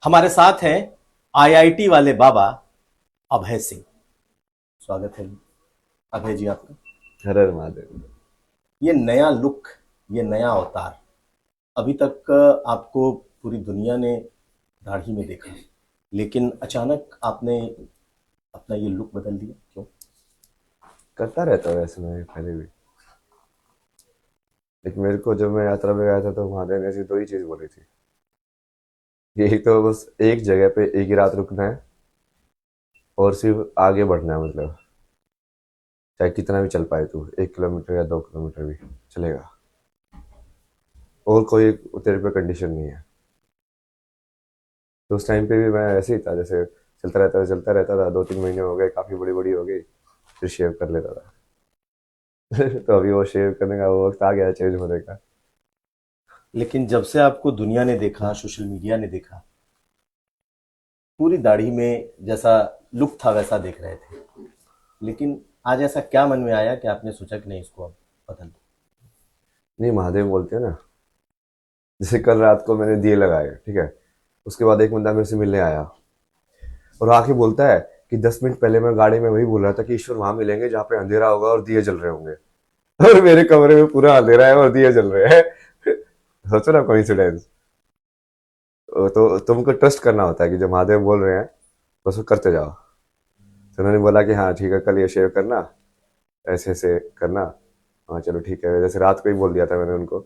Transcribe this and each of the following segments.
हमारे साथ हैं आईआईटी वाले बाबा अभय सिंह। स्वागत है अभय जी आपका। हर हर महादेव। ये नया लुक, ये नया अवतार, अभी तक आपको पूरी दुनिया ने दाढ़ी में देखा, लेकिन अचानक आपने अपना ये लुक बदल दिया, क्यों? करता रहता हूँ वैसे मैं पहले भी। लेकिन मेरे को जब मैं यात्रा पे गया था तो महादेव ने ऐसी दो ही चीज बोली थी। एक तो बस एक जगह पे एक ही रात रुकना है और सिर्फ आगे बढ़ना है, मतलब चाहे कितना भी चल पाए तू, 1 किलोमीटर या 2 किलोमीटर भी चलेगा। और कोई तेरे पे कंडीशन नहीं है। तो उस टाइम पे भी मैं ऐसे ही था, जैसे चलता रहता था 2-3 महीने हो गए, काफी बड़ी बड़ी हो गई, फिर शेव कर लेता था। तो अभी वो शेव करने का वो वक्त आ गया है चेंज होने का। लेकिन जब से आपको दुनिया ने देखा, सोशल मीडिया ने देखा, पूरी दाढ़ी में जैसा लुक था वैसा देख रहे थे, लेकिन आज ऐसा क्या मन में आया कि आपने सोचा कि नहीं, इसको अब बदल दो? नहीं, महादेव बोलते हैं ना। जैसे कल रात को मैंने दिए लगाए, ठीक है। उसके बाद एक बंदा मेरे से मिलने आया और आके बोलता है कि 10 मिनट पहले मैं गाड़ी में वही बोल रहा था कि ईश्वर वहां मिलेंगे जहाँ पे अंधेरा होगा और दिए जल रहे होंगे। और मेरे कमरे में पूरा अंधेरा है और दिए जल रहे हैं। सोचो ना, कोइंसिडेंस। तो तुमको ट्रस्ट करना होता है कि जो महादेव बोल रहे हैं बस वो करते जाओ। तो उन्होंने बोला कि हाँ ठीक है, कल ये शेव करना, ऐसे ऐसे करना। हाँ चलो ठीक है, जैसे रात को ही बोल दिया था मैंने उनको।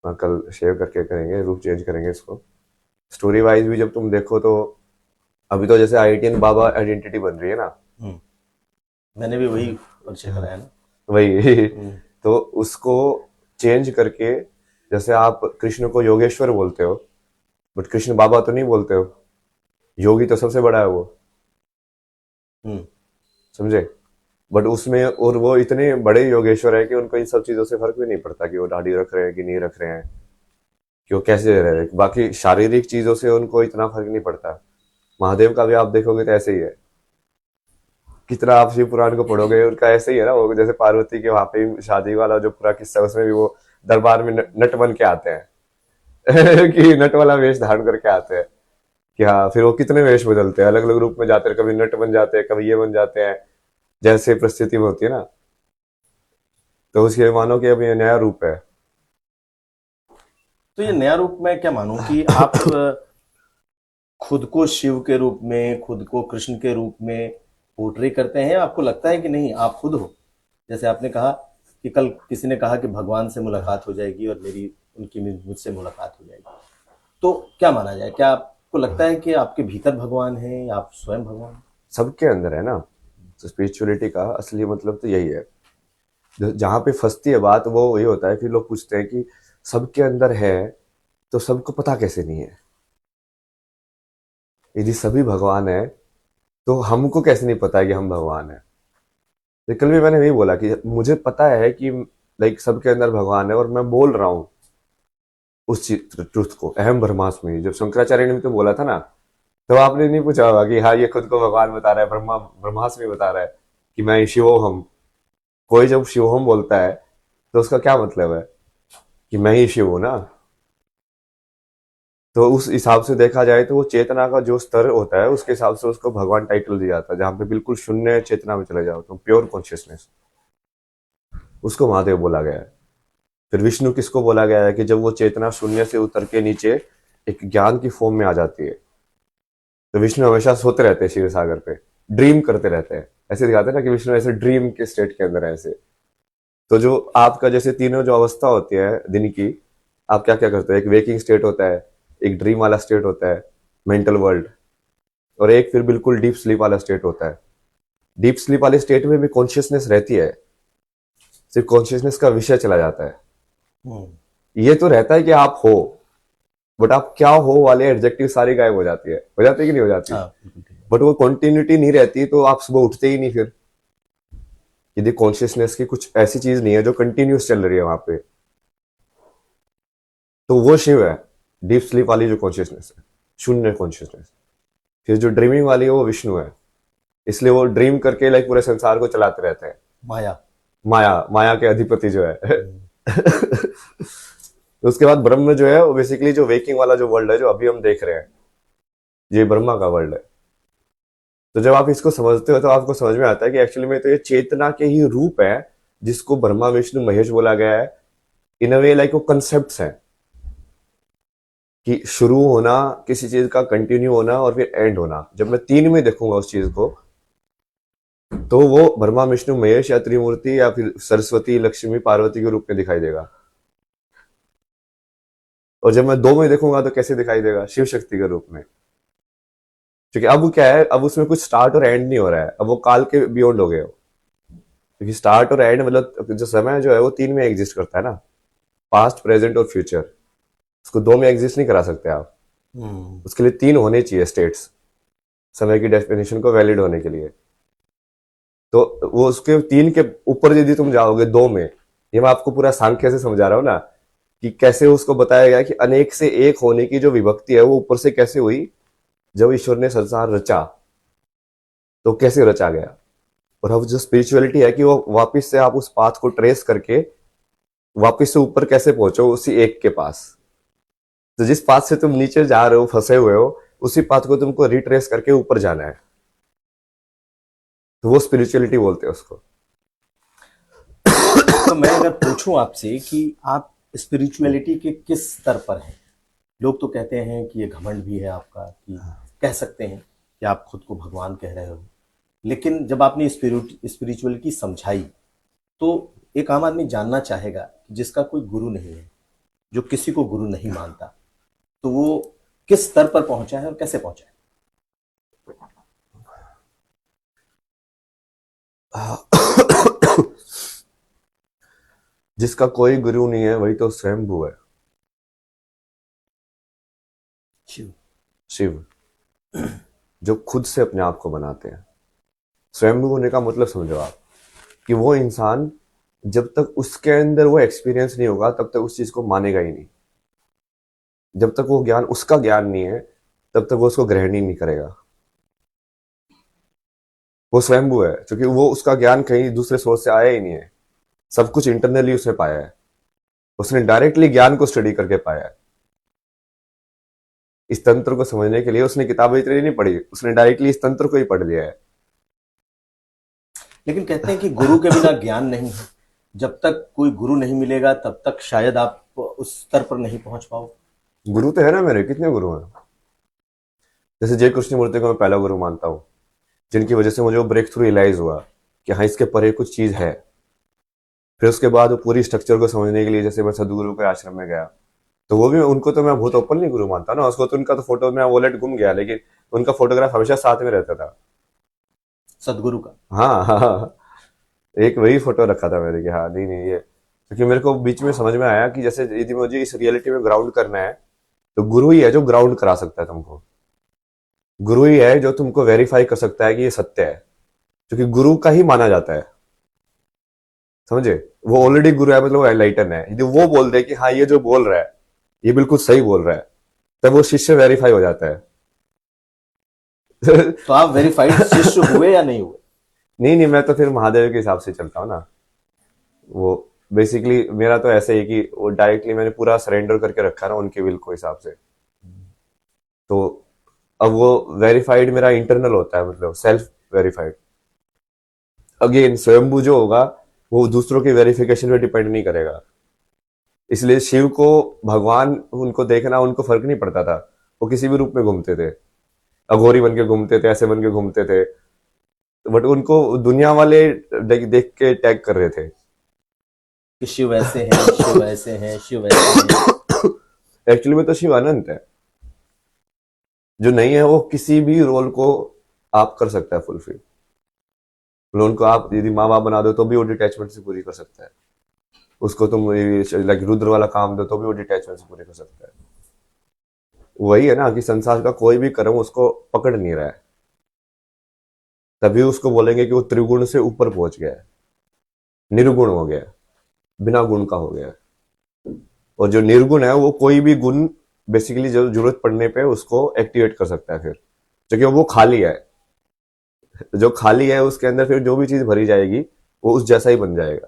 हाँ कल शेव करके करेंगे, रूप चेंज करेंगे इसको। स्टोरी वाइज भी जब तुम देखो तो अभी तो जैसे आईटीएन बाबा आइडेंटिटी बन रही है ना। हम्म, मैंने भी वही परिचय कराया ना। वही। हम्म। तो उसको चेंज करके, जैसे आप कृष्ण को योगेश्वर बोलते हो, बट कृष्ण बाबा तो नहीं बोलते हो। योगी तो सबसे बड़ा है वो, हम्म। समझे। बट उसमें और वो इतने बड़े योगेश्वर है कि उनको इन सब चीजों से फर्क भी नहीं पड़ता कि वो दाढ़ी रख रहे हैं कि नहीं रख रहे हैं, कि वो कैसे रह रहे हैं। बाकी शारीरिक चीजों से उनको इतना फर्क नहीं पड़ता। महादेव का भी आप देखोगे तो ऐसे ही है। कितना आप शिव पुराण को पढ़ोगे उनका ऐसे ही है ना। वो जैसे पार्वती के वहां पे शादी वाला जो पूरा किस्सा है, उसमें भी वो दरबार में नट बन के आते हैं। कि नट वाला वेश धारण करके आते हैं। कि हाँ, फिर वो कितने वेश बदलते हैं, अलग अलग रूप में जाते हैं, कभी नट बन जाते हैं, कभी ये बन जाते हैं, जैसे परिस्थिति में होती है ना। तो उसके मानो कि अब ये नया रूप है। तो ये नया रूप मैं क्या मानूं कि आप खुद को शिव के रूप में, खुद को कृष्ण के रूप में पोर्ट्रे करते हैं? आपको लगता है कि नहीं, आप खुद हो? जैसे आपने कहा कि कल किसी ने कहा कि भगवान से मुलाकात हो जाएगी और मेरी उनकी मुझसे मुलाकात हो जाएगी, तो क्या माना जाए? क्या आपको लगता है कि आपके भीतर भगवान है या आप स्वयं भगवान हैं? सबके अंदर है ना। तो स्पिरिचुअलिटी का असली मतलब तो यही है। जहां पे फंसती है बात वो वही होता है, फिर लोग पूछते हैं कि सबके अंदर है तो सबको पता कैसे नहीं है। यदि सभी भगवान है तो हमको कैसे नहीं पता है कि हम भगवान है। तो कल भी मैंने वही बोला कि मुझे पता है कि लाइक सबके अंदर भगवान है और मैं बोल रहा हूँ उस ट्रुथ को। अहम ब्रह्मास्मि जब शंकराचार्य ने भी तो बोला था ना, तो आपने नहीं पूछा होगा कि हाँ ये खुद को भगवान बता रहा है, ब्रह्मास्मि बता रहा है कि मैं शिवोहम। कोई जब शिवोहम बोलता है तो उसका क्या मतलब है कि मैं ही शिव हूं ना। तो उस हिसाब से देखा जाए तो वो चेतना का जो स्तर होता है उसके हिसाब से उसको भगवान टाइटल दिया जाता है। जहां पे बिल्कुल शून्य चेतना में चले जाओ तो प्योर कॉन्शियसनेस, उसको महादेव बोला गया है। फिर विष्णु किसको बोला गया है कि जब वो चेतना शून्य से उतर के नीचे एक ज्ञान की फॉर्म में आ जाती है। तो विष्णु हमेशा सोते रहते हैं क्षीर सागर पे, ड्रीम करते रहते हैं। ऐसे दिखाते हैं ना कि विष्णु ऐसे ड्रीम के स्टेट के अंदर है ऐसे। तो जो आपका जैसे तीनों जो अवस्था होती है दिन की, आप क्या क्या करते हो। एक वेकिंग स्टेट होता है, एक ड्रीम वाला स्टेट होता है, मेंटल वर्ल्ड, और एक फिर बिल्कुल डीप स्लीप वाला स्टेट होता है। डीप स्लीप वाले स्टेट में भी कॉन्शियसनेस रहती है, सिर्फ कॉन्शियसनेस का विषय चला जाता है। हम्म। ये तो रहता है कि आप हो, बट आप क्या हो वाले एडजेक्टिव सारी गायब हो जाती है कि नहीं हो जाती। हाँ, बिल्कुल ठीक है। बट वो कंटिन्यूटी नहीं रहती तो आप सुबह उठते ही नहीं फिर। यदि कॉन्शियसनेस की कुछ ऐसी चीज नहीं है जो कंटिन्यूस चल रही है वहां पे, तो वो शिव है। डीप स्लीप वाली जो कॉन्शियसनेस है, शून्य कॉन्शियसनेस। फिर जो ड्रीमिंग वाली है वो विष्णु है। इसलिए वो ड्रीम करके लाइक पूरे संसार को चलाते रहते हैं। माया। माया, माया के अधिपति जो है। हम्म। तो उसके बाद ब्रह्म जो है वो बेसिकली जो वेकिंग वाला जो वर्ल्ड है जो अभी हम देख रहे हैं, ये ब्रह्मा का वर्ल्ड है। तो जब आप इसको समझते हो तो आपको समझ में आता है कि एक्चुअली में तो ये चेतना के ही रूप है, जिसको ब्रह्मा विष्णु महेश बोला गया है। इन अ वे लाइक वो कंसेप्ट हैं कि शुरू होना किसी चीज का, कंटिन्यू होना और फिर एंड होना। जब मैं तीन में देखूंगा उस चीज को, तो वो ब्रह्मा विष्णु महेश या त्रिमूर्ति या फिर सरस्वती लक्ष्मी पार्वती के रूप में दिखाई देगा। और जब मैं दो में देखूंगा तो कैसे दिखाई देगा? शिव शक्ति के रूप में। क्योंकि अब क्या है, अब उसमें कुछ स्टार्ट और एंड नहीं हो रहा है, अब वो काल के बियॉन्ड हो गए हो। क्योंकि स्टार्ट और एंड मतलब जो समय जो है वो तीन में एग्जिस्ट करता है ना, पास्ट प्रेजेंट और फ्यूचर। उसको दो में एग्जिस्ट नहीं करा सकते आप। उसके लिए तीन होने चाहिए स्टेट्स, समय की डेफिनेशन को वैलिड होने के लिए। तो वो उसके तीन के ऊपर यदि तुम जाओगे दो में, ये मैं आपको पूरा सांख्य से समझा रहा हूं ना, कि कैसे उसको बताया गया कि अनेक से एक होने की जो विभक्ति है वो ऊपर से कैसे हुई। जब ईश्वर ने संसार रचा तो कैसे रचा गया। और अब जो स्पिरिचुअलिटी है कि वो वापस से आप उस पाथ को ट्रेस करके वापस से ऊपर कैसे पहुंचो उसी एक के पास। तो जिस पाथ से तुम नीचे जा रहे हो, फंसे हुए हो, उसी पाथ को तुमको रिट्रेस करके ऊपर जाना है। तो वो स्पिरिचुअलिटी बोलते हैं उसको। तो मैं अगर पूछूं आपसे कि आप स्पिरिचुअलिटी के किस स्तर पर हैं? लोग तो कहते हैं कि ये घमंड भी है आपका, कि कह सकते हैं कि आप खुद को भगवान कह रहे हो। लेकिन जब आपने स्पिरिचुअलिटी समझाई, तो एक आम आदमी जानना चाहेगा कि जिसका कोई गुरु नहीं है, जो किसी को गुरु नहीं मानता, तो वो किस स्तर पर पहुंचा है और कैसे पहुंचा है? जिसका कोई गुरु नहीं है वही तो स्वयंभू है, शिव। शिव, जो खुद से अपने आप को बनाते हैं। स्वयंभू होने का मतलब समझो आप, कि वो इंसान जब तक उसके अंदर वो एक्सपीरियंस नहीं होगा तब तक उस चीज को मानेगा ही नहीं। जब तक वो ज्ञान उसका ज्ञान नहीं है तब तक वो उसको ग्रहण ही नहीं करेगा। वो स्वयंभू है क्योंकि वो उसका ज्ञान कहीं दूसरे सोर्स से आया ही नहीं है। सब कुछ इंटरनली उसने पाया है। उसने डायरेक्टली ज्ञान को स्टडी करके पाया है। इस तंत्र को समझने के लिए उसने किताबें इतनी नहीं पढ़ी, उसने डायरेक्टली इस तंत्र को ही पढ़ लिया है। लेकिन कहते हैं कि गुरु के बिना ज्ञान नहीं है। जब तक कोई गुरु नहीं मिलेगा तब तक शायद आप उस स्तर पर नहीं पहुंच पाओ। गुरु तो है ना मेरे, कितने गुरु हैं। जैसे जय कृष्ण मूर्ति को मैं पहला गुरु मानता हूँ, जिनकी वजह से मुझे वो ब्रेक थ्रू रियलाइज हुआ कि हाँ इसके परे कुछ चीज है। फिर उसके बाद वो पूरी स्ट्रक्चर को समझने के लिए जैसे मैं सदगुरु के आश्रम में गया, तो वो भी उनको तो मैं बहुत ओपनली गुरु मानता ना। उसको तो उनका तो फोटो में वॉलेट गुम गया, लेकिन उनका फोटोग्राफ हमेशा साथ में रहता था। सदगुरु का। हाँ हाँ हाँ। एक वही फोटो रखा था मैंने कि हाँ नहीं नहीं ये, क्योंकि मेरे को बीच में समझ में आया कि जैसे यदि मुझे इस रियलिटी में ग्राउंड करना है तो गुरु ही है जो ग्राउंड करा सकता है तुमको। गुरु ही है जो तुमको वेरीफाई कर सकता है कि ये सत्य है, क्योंकि गुरु का ही माना जाता है। समझे? वो ऑलरेडी गुरु है, मतलब वो एनलाइटन है। यदि वो बोल दे कि हाँ ये जो बोल रहा है ये बिल्कुल सही बोल रहा है, तब वो शिष्य वेरीफाई हो जाता है। तो आप वेरीफाइड शिष्य हुए या नहीं हुए? नहीं नहीं, मैं तो फिर महादेव के हिसाब से चलता हूँ ना। वो बेसिकली मेरा तो ऐसे ही कि वो डायरेक्टली मैंने पूरा सरेंडर करके रखा ना उनके विल को हिसाब से। तो अब वो वेरीफाइड मेरा इंटरनल होता है, मतलब सेल्फ वेरीफाइड। अगेन स्वयंभू जो होगा वो दूसरों की वेरिफिकेशन पे डिपेंड नहीं करेगा। इसलिए शिव को भगवान उनको देखना उनको फर्क नहीं पड़ता था। वो किसी भी रूप में घूमते थे, अघोरी बन के घूमते थे, ऐसे बन के घूमते थे, बट उनको दुनिया वाले देख देख के टैग कर रहे थे कि शिव ऐसे हैं, शिव ऐसे हैं, शिव ऐसे हैं। एक्चुअली में तो शिव अनंत है। जो नहीं है वो किसी भी रोल को आप कर सकता है फुलफिल। मतलब उनको आप यदि माँ बाप बना दो तो भी वो डिटैचमेंट से पूरी कर सकता है। उसको तुम लाइक रुद्र वाला काम दो तो भी वो डिटैचमेंट से पूरी कर सकता है। वही है ना कि संसार का कोई भी कर्म उसको पकड़ नहीं रहा है, तभी उसको बोलेंगे कि वो त्रिगुण से ऊपर पहुंच गया है, निर्गुण हो गया है, बिना गुण का हो गया है। और जो निर्गुण है वो कोई भी गुण बेसिकली जो जरूरत पड़ने पे उसको एक्टिवेट कर सकता है फिर, क्योंकि वो खाली है। जो खाली है उसके अंदर फिर जो भी चीज भरी जाएगी वो उस जैसा ही बन जाएगा।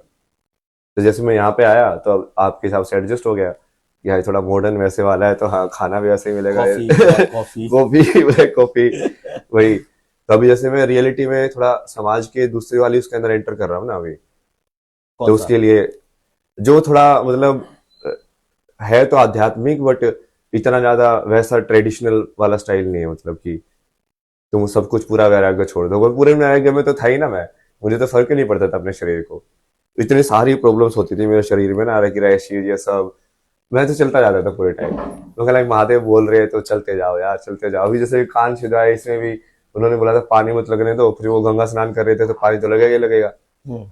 तो जैसे मैं यहाँ पे आया तो अब आपके हिसाब से एडजस्ट हो गया, या थोड़ा मॉडर्न वैसे वाला है तो हाँ खाना भी वैसे ही मिलेगा। Coffee, black coffee. Coffee, black coffee, वही। तो अभी जैसे मैं रियलिटी में थोड़ा समाज के दूसरी वाली उसके अंदर एंटर कर रहा हूँ ना अभी, कौन तो सा? उसके लिए जो थोड़ा मतलब है तो आध्यात्मिक, बट इतना ज्यादा वैसा ट्रेडिशनल वाला स्टाइल नहीं है, मतलब कि तुम सब कुछ पूरा वैराग्य छोड़ दो। और पूरे वैराग्य में तो था ही ना मैं, मुझे तो फर्क ही नहीं पड़ता था अपने शरीर को। इतनी सारी प्रॉब्लम्स होती थी मेरे शरीर में ना, कि रैशेज ये सब, मैं तो चलता जाता था पूरे टाइम। तो कहला महादेव बोल रहे हैं तो चलते जाओ यार, चलते जाओ। अभी जैसे कान छिदा है, इसमें भी उन्होंने बोला था पानी मत लगने दो, फिर वो गंगा स्नान कर रहे थे तो पानी तो लगेगा ही लगेगा। हम्म।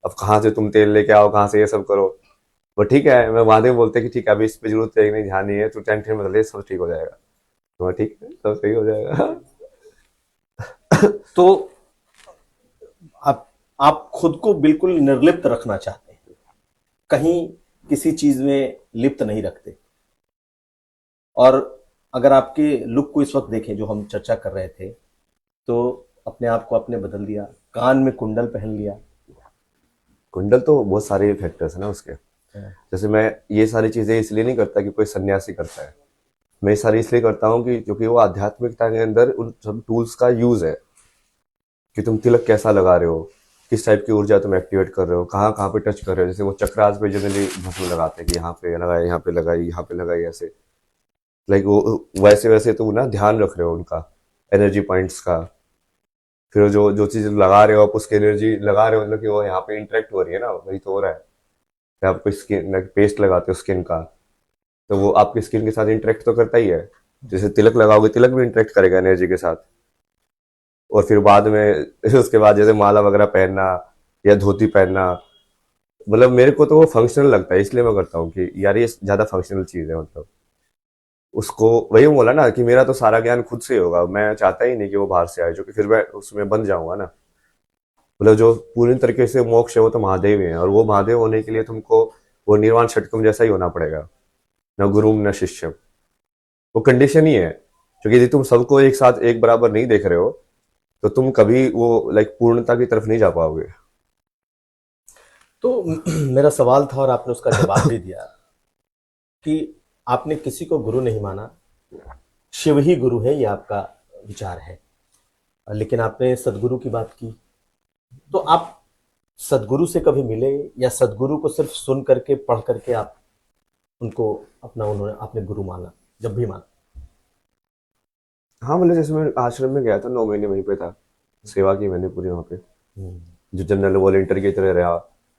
अब कहाँ से तुम तेल लेके आओ, कहाँ से ये सब करो। वो ठीक है, मैं महादेव बोलते कि ठीक है अभी इस पे जरूरत है नहीं, ध्यान नहीं है, तू टेंशन मत ले, सब ठीक हो जाएगा। तो मैं ठीक है, सब सही हो जाएगा। तो आप खुद को बिल्कुल निर्लिप्त रखना चाहते हैं, कहीं किसी चीज में लिप्त नहीं रखते। और अगर आपके लुक को इस वक्त देखें जो हम चर्चा कर रहे थे, तो अपने आप को आपने बदल दिया, कान में कुंडल पहन लिया। कुंडल तो बहुत सारे फैक्टर्स है ना उसके। जैसे मैं ये सारी चीजें इसलिए नहीं करता कि कोई सन्यासी करता है, मैं ये सारी इसलिए करता हूँ कि क्योंकि वो आध्यात्मिकता के अंदर उन सब टूल्स का यूज है, कि तुम तिलक कैसा लगा रहे हो, किस टाइप की ऊर्जा तुम एक्टिवेट कर रहे हो, कहाँ कहाँ पे टच कर रहे हो। जैसे वो चक्रास पे जनरली भस्म लगाते हैं कि यहाँ पे लगाए, यहाँ पे लगाई, यहाँ पे लगाई, ऐसे लाइक वो वैसे वैसे तुम ना ध्यान रख रहे हो उनका, एनर्जी पॉइंट्स का। फिर जो जो चीज लगा रहे हो आप, उसकी एनर्जी लगा रहे हो, मतलब कि वो यहाँ पे इंटरेक्ट हो रही है ना, वही तो हो रहा है। फिर आप कोई स्किन पेस्ट लगाते हो स्किन का, तो वो आपकी स्किन के साथ इंटरेक्ट तो करता ही है। जैसे तिलक लगाओगे, तिलक भी इंटरेक्ट करेगा एनर्जी के साथ। और फिर बाद में उसके बाद जैसे माला वगैरह पहनना या धोती पहनना, मतलब मेरे को तो वो फंक्शनल लगता है, इसलिए मैं करता हूँ कि यार ये ज्यादा फंक्शनल चीज है। मतलब उसको वही बोला ना कि मेरा तो सारा ज्ञान खुद से ही होगा, मैं चाहता ही नहीं कि वो बाहर से आए, जो कि फिर मैं उसमें बन जाऊंगा ना। मतलब जो पूरी तरीके से मोक्ष है वो तो महादेव ही है, और वो महादेव होने के लिए तुमको वो निर्वाण षटकम जैसा ही होना पड़ेगा, न गुरुम न शिष्यम। वो कंडीशन ही है, क्योंकि यदि तुम सबको एक साथ एक बराबर नहीं देख रहे हो तो तुम कभी वो लाइक पूर्णता की तरफ नहीं जा पाओगे। तो मेरा सवाल था और आपने उसका जवाब भी दिया कि आपने किसी को गुरु नहीं माना, शिव ही गुरु है, ये आपका विचार है। लेकिन आपने सदगुरु की बात की, तो आप सदगुरु से कभी मिले, या सदगुरु को सिर्फ सुन करके पढ़ करके आप उनको उन्होंने आपने गुरु माना, जब भी माना? हाँ मतलब जैसे मैं आश्रम में गया था, 9 महीने वहीं पे था, सेवा की मैंने पूरी वहाँ पे, हम्म। जो जनरल वॉलेंटियर की तरह रहा।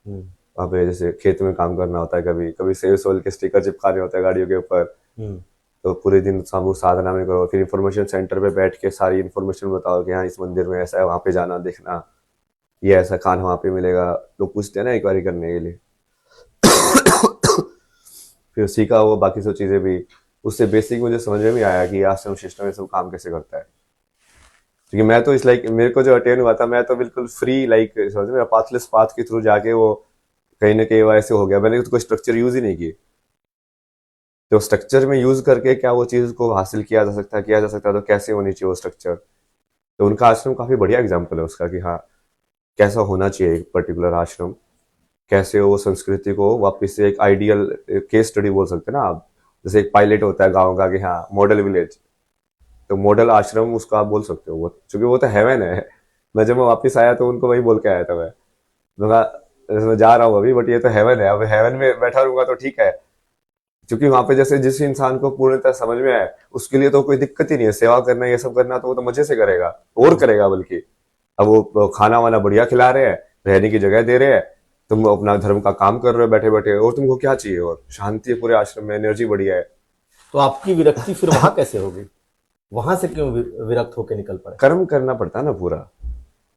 हम्म। वहाँ पे जैसे खेत में काम करना होता है, कभी कभी सेव सोल के स्टिकर चिपकाने होते हैं गाड़ियों के ऊपर। हम्म। तो पूरे दिन सामूहिक साधना में करो, फिर इंफॉर्मेशन सेंटर पे बैठ के सारी इंफॉर्मेशन बताओ कि हाँ इस मंदिर में ऐसा है, वहाँ पे जाना देखना, ये ऐसा खाना वहाँ पे मिलेगा। लोग पूछते हैं ना एक बारी करने के लिए। फिर सीखा वो बाकी सब चीजें भी, उससे बेसिक मुझे समझ में भी आया कि आश्रम सिस्टम में सब काम कैसे करता है। क्योंकि मैं तो इस लाइक मेरे को जो अटेन हुआ था, मैं तो बिल्कुल फ्री लाइक समझ में, पाथलेस पाथ के थ्रू जाके वो कहीं ना कहीं वैसे हो गया। मैंने तो कोई स्ट्रक्चर यूज ही नहीं की, तो स्ट्रक्चर में यूज करके क्या वो चीज को हासिल किया जा सकता है, तो कैसे होनी चाहिए वो स्ट्रक्चर। तो उनका आश्रम काफी बढ़िया एग्जाम्पल है उसका, कि हाँ कैसा होना चाहिए एक पर्टिकुलर आश्रम, कैसे वो संस्कृति को वापस से एक आइडियल केस स्टडी बोल सकते हैं ना आप। जैसे एक पायलट होता है गाँव का कि हाँ मॉडल विलेज, तो मॉडल आश्रम उसको आप बोल सकते हो वो, क्योंकि वो तो हेवन है। मैं जब मैं वापस आया तो उनको वही बोल के आया था मैं कहा, मैं जा रहा हूँ अभी, बट ये तो हेवन है, अब हेवन में बैठा रहूंगा तो ठीक है। क्योंकि वहां पे जैसे जिस इंसान को पूर्णतः समझ में आए उसके लिए तो कोई दिक्कत ही नहीं है, सेवा करना ये सब करना तो वो तो मजे से करेगा, और करेगा बल्कि। अब वो खाना वाना बढ़िया खिला रहे हैं, रहने की जगह दे रहे हैं, तुम अपना धर्म का काम कर रहे हो बैठे बैठे, और तुमको क्या चाहिए, और शांति है पूरे आश्रम में, एनर्जी बढ़िया है। तो आपकी विरक्ति फिर वहां कैसे होगी? वहां से क्यों विरक्त होकर निकल पड़े? कर्म करना पड़ता है ना पूरा।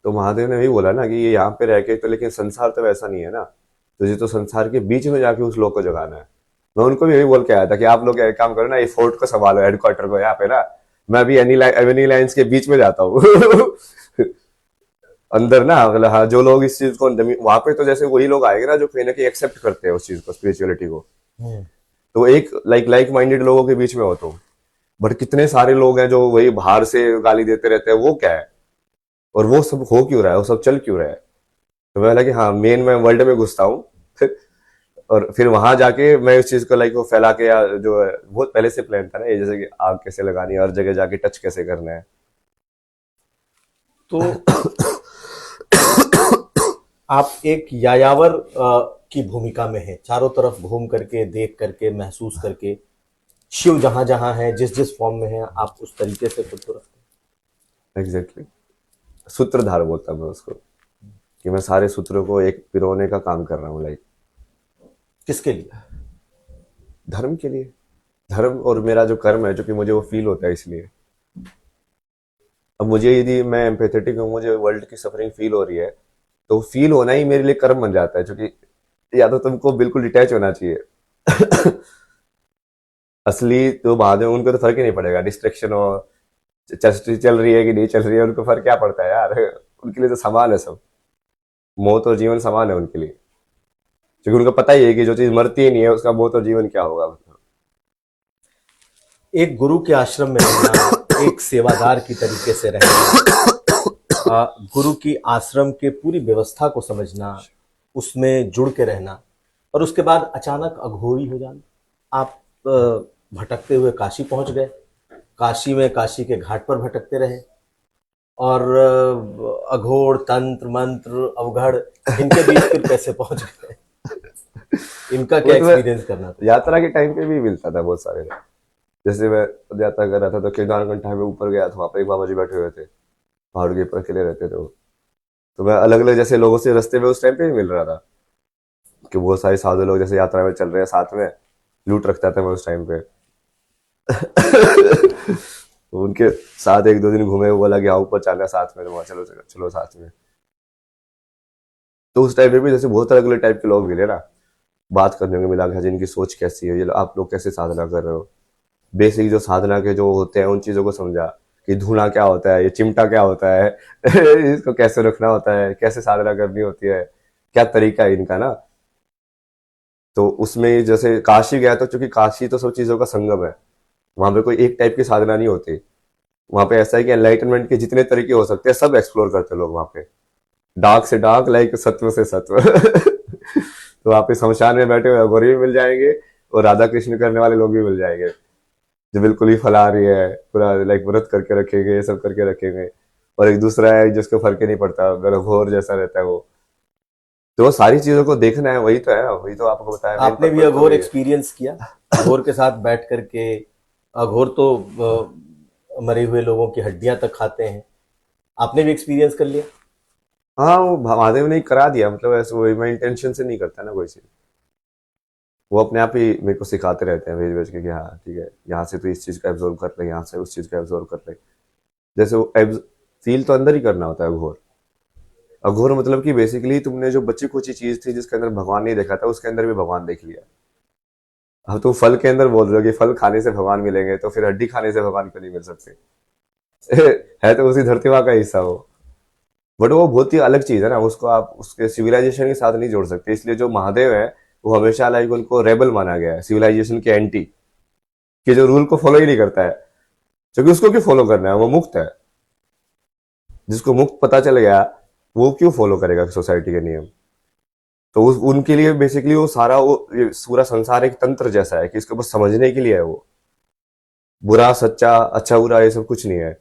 तो महादेव ने भी बोला ना कि ये यहाँ पे रह के तो, लेकिन संसार तो वैसा नहीं है ना, तुझे तो संसार के बीच में जाके उस लोग को जगाना है। मैं उनको भी यही बोल के आया था कि आप लोग एक काम करो ना, ये फोर्ट को संभालो, हेडक्वार्टर को यहाँ पे ना, मैं अभी एनी लाइन्स के बीच में जाता हूँ। अंदर ना, मतलब हाँ जो लोग इस चीज को वहां पे, तो जैसे वही लोग आएंगे ना जो कहीं ना कहीं एक्सेप्ट करते हैं उस चीज को, स्पिरिचुअलिटी को। हम्म। तो एक लाइक माइंडेड लोगों के बीच में हो तुम। बट कितने सारे लोग हैं जो वही बाहर से गाली देते रहते हैं, वो क्या है, और वो सब हो क्यों रहा है, वो सब चल क्यों रहा है। तो मैं बोला कि हाँ मेन मैं वर्ल्ड में घुसता हूँ। और फिर वहां जाके मैं उस चीज को लाइक वो फैला के, या जो है बहुत पहले से प्लान था ना ये, जैसे कि आग कैसे लगानी है, हर जगह जाके टच कैसे करना है। तो आप एक यायावर की भूमिका में हैं, चारों तरफ घूम करके, देख करके, महसूस करके, शिव जहां जहां है, जिस जिस फॉर्म में है, आप उस तरीके से खुद को रखते एग्जैक्टली, सूत्रधार बोलता मैं उसको, कि मैं सारे सूत्रों को एक पिरोने का काम कर रहा हूँ, लाइक हैं। किसके लिए? धर्म के लिए। धर्म और मेरा जो कर्म है, जो कि मुझे वो फील होता है, इसलिए। अब मुझे यदि मैं एम्पैथेटिक हूँ, मुझे वर्ल्ड की सफरिंग फील हो रही है, तो फील होना ही मेरे लिए कर्म बन जाता है, क्योंकि या तो तुमको बिल्कुल डिटैच होना चाहिए। असली तो महादेव, उनको तो फर्क ही नहीं पड़ेगा, डिस्ट्रैक्शन हो, चल चल रही है कि नहीं चल रही है, उनको फर्क क्या पड़ता है यार। उनके लिए तो समान है सब, मौत और जीवन समान है उनके लिए, क्योंकि उनको पता ही है कि जो चीज मरती ही नहीं है उसका मौत और जीवन क्या होगा। एक गुरु के आश्रम में रहना, एक सेवादार की तरीके से रहना, गुरु की आश्रम के पूरी व्यवस्था को समझना, उसमें जुड़ के रहना, और उसके बाद अचानक अघोरी हो जाना। आप भटकते हुए काशी पहुंच गए, काशी में काशी के घाट पर भटकते रहे, और अघोर, तंत्र मंत्र, अवघड़, इनके बीच फिर कैसे पहुंच गए? इनका वो क्या तो मैं एक्सपीरियंस करना था? यात्रा के टाइम पे भी मिलता था बहुत सारे। जैसे मैं यात्रा कर रहा था तो केदारकंठा में ऊपर गया, तो वहां पर एक बाबा जी बैठे हुए थे, पहाड़ के ऊपर अकेले रहते थे वो। तो मैं अलग अलग जैसे लोगों से रास्ते में उस टाइम पे भी मिल रहा था, कि बहुत सारे साधु लोग जैसे यात्रा में चल रहे हैं साथ में, लूट रखता था मैं उस टाइम पे। तो उनके साथ एक दो दिन घूमे, वो बोला कि हाँ ऊपर चलना है साथ में, तो वहाँ चलो चलो चलो साथ में। तो उस टाइम पे भी जैसे बहुत अलग अलग टाइप के लोग मिले ना, बात करने को मिला कि हाँ, जिनकी सोच कैसी है, ये आप लोग कैसे साधना कर रहे हो, बेसिक जो साधना के जो होते हैं उन चीजों को समझा, कि धूना क्या होता है, ये चिमटा क्या होता है, इसको कैसे रखना होता है, कैसे साधना करनी होती है, क्या तरीका है इनका ना। तो उसमें जैसे काशी गया, तो चूंकि काशी तो सब चीजों का संगम है, वहां पे कोई एक टाइप की साधना नहीं होती। वहां पे ऐसा है कि एनलाइटनमेंट के जितने तरीके हो सकते हैं सब एक्सप्लोर करते हैं लोग वहां पे, डार्क से डार्क, लाइक सत्व से सत्व। तो वहां पे शमशान में बैठे हुए अघोरी भी मिल जाएंगे, और राधा कृष्ण करने वाले लोग भी मिल जाएंगे, जो बिल्कुल ही फलाहारी है, पूरा लाइक व्रत करके रखेंगे, ये सब करके रखेंगे। और एक दूसरा है जिसको फर्क ही नहीं पड़ता, घोर जैसा रहता है वो। तो वो सारी चीजों को देखना है, वही तो है, वही तो आपको बताया, मेन आपने भी पर्पज तो अघोर वही है। एक्सपीरियंस किया? अघोर के साथ बैठ करके? अघोर तो मरे हुए लोगों की हड्डियां तक खाते हैं, आपने भी एक्सपीरियंस कर लिया? हाँ, वो महादेव ने ही करा दिया, मतलब ऐसे वही, मैं इंटेंशन से नहीं करता ना कोई चीज, वो अपने आप ही मेरे को सिखाते रहते हैं भेज भेज के, कि हाँ ठीक है, यहाँ से तो इस चीज का एब्जॉर्व कर ले, यहाँ से उस चीज का एब्जॉर्व कर ले। जैसे वो फील तो अंदर ही करना होता है अघोर। अघोर मतलब कि बेसिकली तुमने जो बच्ची कुची चीज थी जिसके अंदर भगवान नहीं देखा था, उसके अंदर भी भगवान देख लिया। अब तुम फल के अंदर बोल रहे हो कि फल खाने से भगवान मिलेंगे, तो फिर हड्डी खाने से भगवान क्यों नहीं मिल सकते? है तो उसी धरती माँ का हिस्सा वो। बट वो बहुत ही अलग चीज है ना, उसको आप उसके सिविलाइजेशन के साथ नहीं जोड़ सकते। इसलिए जो महादेव है, वो हमेशा लाइक उनको रेबल माना गया है, सिविलाइजेशन के एंटी, कि जो रूल को फॉलो ही नहीं करता है। क्योंकि उसको क्यों फॉलो करना है, वो मुक्त है। जिसको मुक्त पता चल गया, वो क्यों फॉलो करेगा सोसाइटी के नियम? तो उनके लिए बेसिकली वो सारा, वो ये पूरा संसार एक तंत्र जैसा है, कि इसको बस समझने के लिए है वो। बुरा सच्चा, अच्छा बुरा, ये सब कुछ नहीं है,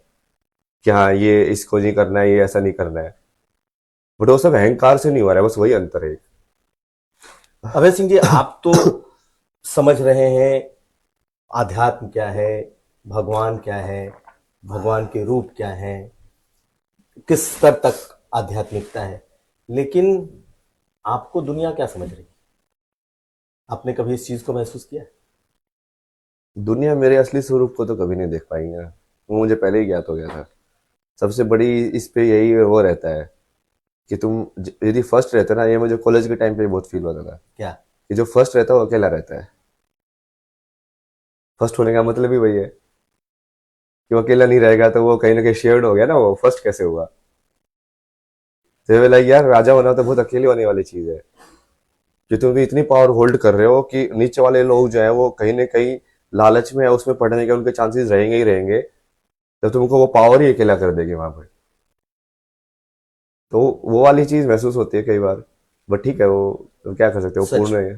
कि हाँ ये इसको नहीं करना है, ये ऐसा नहीं करना है। बट वो सब अहंकार से नहीं हो रहा है, बस वही अंतर है। अभय सिंह जी, आप तो समझ रहे हैं आध्यात्म क्या है, भगवान क्या है, भगवान के रूप क्या है, किस स्तर तक आध्यात्मिकता है, लेकिन आपको दुनिया क्या समझ रही है? आपने कभी इस चीज को महसूस किया है? दुनिया मेरे असली स्वरूप को तो कभी नहीं देख पाएंगे ना, वो मुझे पहले ही ज्ञात हो गया था। सबसे बड़ी इस पे यही वो रहता है, कि तुम यदि फर्स्ट रहते ना, ये मुझे कॉलेज के टाइम पे बहुत फील होता था, क्या? कि जो फर्स्ट रहता है वो अकेला रहता है। फर्स्ट होने का मतलब ही वही है, कि वो अकेला नहीं रहेगा, तो वो कहीं ना कहीं शेयर्ड हो गया ना, वो फर्स्ट कैसे हुआ? तो लाइक यार, राजा होना तो बहुत अकेले होने वाली चीज है, कि तुम भी इतनी पावर होल्ड कर रहे हो कि नीचे वाले लोग जो है वो कहीं ना कहीं लालच में है, उसमें पढ़ने के उनके चांसेस रहेंगे ही रहेंगे, तो तुमको वो पावर ही अकेला कर देगी वहां पर। तो वो वाली चीज महसूस होती है कई बार। बट ठीक है, वो तो क्या कर सकते हो, सच पूर्ण है।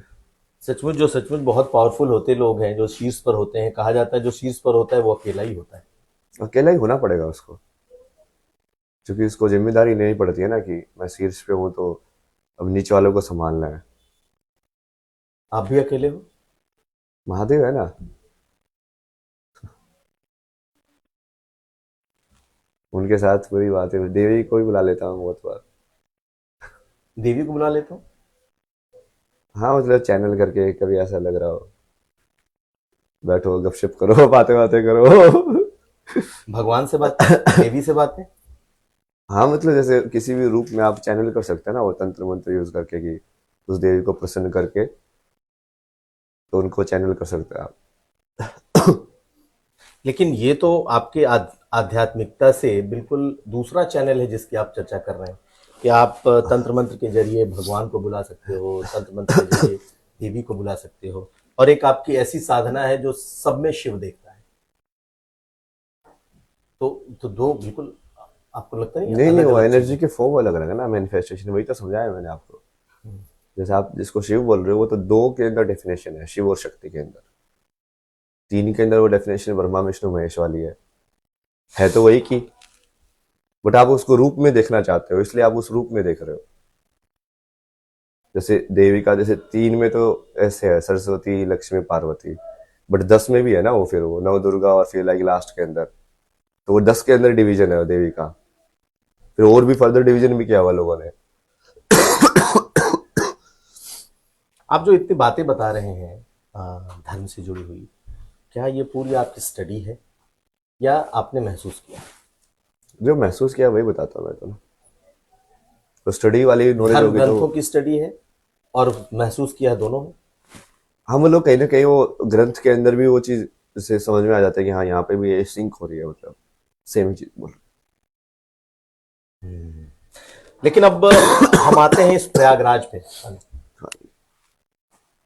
सचमुच जो सचमुच बहुत पावरफुल होते लोग हैं, जो शीर्ष पर होते हैं, कहा जाता है जो शीर्ष पर होता है वो अकेला ही होता है। अकेला ही होना पड़ेगा उसको, क्योंकि उसको जिम्मेदारी लेनी पड़ती है ना कि मैं शीर्ष पे हूँ तो अब नीचे वालों को संभालना है। आप भी अकेले हो? महादेव है ना। उनके साथ पूरी बात है, देवी को भी बुला लेता हूँ बहुत बार। देवी को बुला लेता हूँ? हाँ मतलब चैनल करके कभी ऐसा लग रहा हो, बैठो गपशप करो बातें बातें करो। भगवान से बातें, देवी से बातें? हाँ मतलब जैसे किसी भी रूप में आप चैनल कर सकते हैं ना, वो तंत्र मंत्र यूज करके कि उस देवी को प्रसन्न करके, तो उनको चैनल कर सकते हैं आप। लेकिन ये तो आपके आध्यात्मिकता से बिल्कुल दूसरा चैनल है जिसकी आप चर्चा कर रहे हैं, कि आप तंत्र मंत्र के जरिए भगवान को बुला सकते हो, तंत्र मंत्र के जरिए देवी को बुला सकते हो, और एक आपकी ऐसी साधना है जो सब में शिव देखता है। तो दो बिल्कुल, आपको लगता नहीं नहीं नहीं, अलग वो अलग एनर्जी चीजें? के फॉर्म अलग अलग है ना, मैनिफेस्टेशन, वही तो समझाया मैंने आपको। जैसे आप जिसको शिव बोल रहे हो वो तो दो के अंदर डेफिनेशन है, शिव और शक्ति के अंदर। तीन के अंदर वो डेफिनेशन ब्रह्मा विष्णु महेश वाली है तो वही की, बट आप उसको रूप में देखना चाहते हो, इसलिए आप उस रूप में देख रहे हो। जैसे देवी का जैसे तीन में तो ऐसे है, सरस्वती लक्ष्मी पार्वती, बट 10 में भी है ना वो, फिर वो नव दुर्गा और फिर लाइक लास्ट के अंदर, तो वो 10 के अंदर डिवीजन है वो देवी का। फिर और भी फर्दर डिवीजन भी किया हुआ लोगों ने। आप जो इतनी बातें बता रहे हैं धर्म से जुड़ी हुई, क्या ये पूरी आपकी स्टडी है या आपने महसूस किया? जो महसूस किया वही बताता हूँ मैं तो। तो स्टडी वाली नॉलेज धर्म होगी तो ग्रंथों की स्टडी है और महसूस किया दोनों है? हम लोग कहीं ना कहीं वो ग्रंथ के अंदर भी वो चीज से समझ में आ जाता है कि हाँ यहाँ पे भी ये सिंक हो रही है, मतलब सेम चीज बोल। लेकिन अब हम आते हैं इस प्रयागराज पे।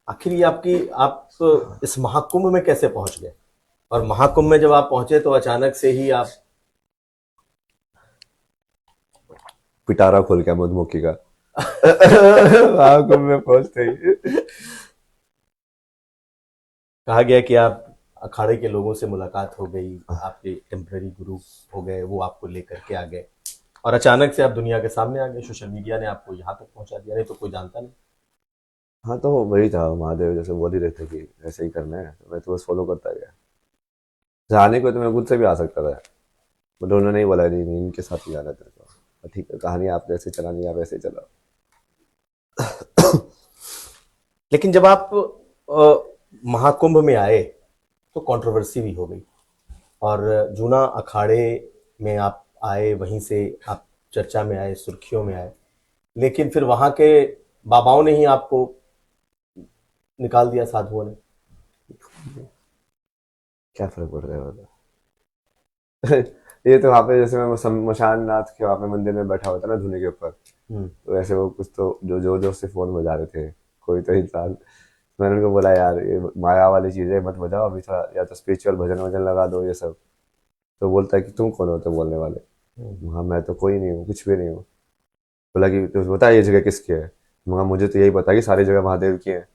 आखिर ये आपकी, आप इस महाकुंभ में कैसे पहुंच गए? और महाकुंभ में जब आप पहुंचे तो अचानक से ही आप, पिटारा खोल के मधुमक्खी का। वहां में पहुंचते ही कहा गया कि आप अखाड़े के लोगों से मुलाकात हो गई, आपके टेम्पररी गुरु हो गए, वो आपको लेकर के आ गए और अचानक से आप दुनिया के सामने आ गए। सोशल मीडिया ने आपको यहाँ तक पहुंचा दिया, नहीं तो कोई जानता नहीं। हाँ तो वही था, महादेव जैसे बोल ही रहे थे कि ऐसे ही करना है, तो मैं तो बस फॉलो करता गया। जाने को तो मैं खुद से भी आ सकता था, बट उन्होंने ही बोला नहीं नहीं इनके साथ ही जाना तेरे को, तो ठीक है कहानी आप जैसे चलानी आप ऐसे चलाओ। लेकिन जब आप महाकुंभ में आए तो कंट्रोवर्सी भी हो गई, और जूना अखाड़े में आप आए, वहीं से आप चर्चा में आए, सुर्खियों में आए, लेकिन फिर वहां के बाबाओं ने ही आपको निकाल दिया, साधुओं ने। क्या फर्क पड़ रहा है मतलब। ये तो वहाँ पे जैसे मैं मशान नाथ के वहाँ पे मंदिर में बैठा हुआ था ना धुने के ऊपर, तो ऐसे वो कुछ तो जो जोर जोर से फोन बजा रहे थे कोई तो इंसान। मैंने उनको बोला यार ये माया वाली चीजें मत बजाओ अभी, थोड़ा या तो स्पिरिचुअल भजन वजन लगा दो ये सब। तो बोलता है कि तुम कौन होते बोलने वाले। हाँ मैं तो कोई नहीं हूँ, कुछ भी नहीं हूँ। बोला कि तो बता ये जगह किसकी है। मगर मुझे तो यही पता कि सारी जगह महादेव की है।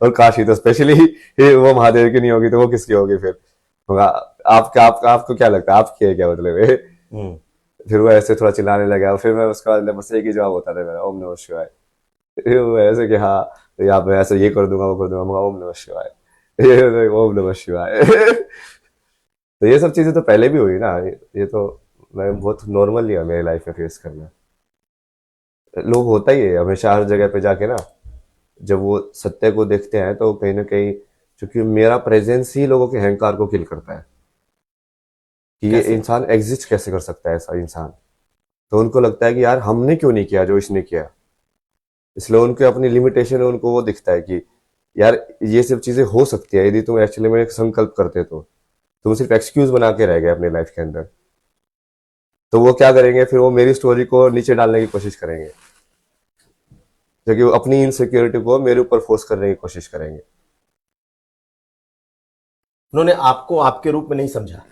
और काशी तो स्पेशली वो महादेव की नहीं होगी तो वो किसकी होगी फिर। मगर आपको क्या लगता है आपकी है क्या, मतलब ये। फिर वो ऐसे थोड़ा चिल्लाने लगा, फिर मैं उसका बस एक ही जवाब होता था मेरा, ओम नमः शिवाय। वो ऐसे कि हाँ यहाँ पे ऐसे ये कर दूंगा वो कर दूंगा, मगर ओम नमः शिवाय। ओम नमः शिवाय। तो ये सब चीजें तो पहले भी हुई ना, ये तो मैं बहुत नॉर्मल ही है मेरी लाइफ में फेस करना। लोग होता ही है हमेशा हर जगह पे जाके ना, जब वो सत्य को देखते हैं तो कहीं ना कहीं, क्योंकि मेरा प्रेजेंस ही लोगों के अहंकार को किल करता है कि ये कैसे? इंसान एग्जिस्ट कैसे कर सकता है ऐसा इंसान। तो उनको लगता है कि यार हमने क्यों नहीं किया जो इसने किया, इसलिए उनके अपनी लिमिटेशन है, उनको वो दिखता है कि यार ये सब चीजें हो सकती है यदि तुम एक्चुअली में एक संकल्प करते तो। तुम सिर्फ एक्सक्यूज बना के रह गए अपनी लाइफ के अंदर। तो वो क्या करेंगे फिर, वो मेरी स्टोरी को नीचे डालने की कोशिश करेंगे, क्योंकि वो अपनी इनसिक्योरिटी को मेरे ऊपर फोर्स करने की कोशिश करेंगे। उन्होंने आपको आपके रूप में नहीं समझा?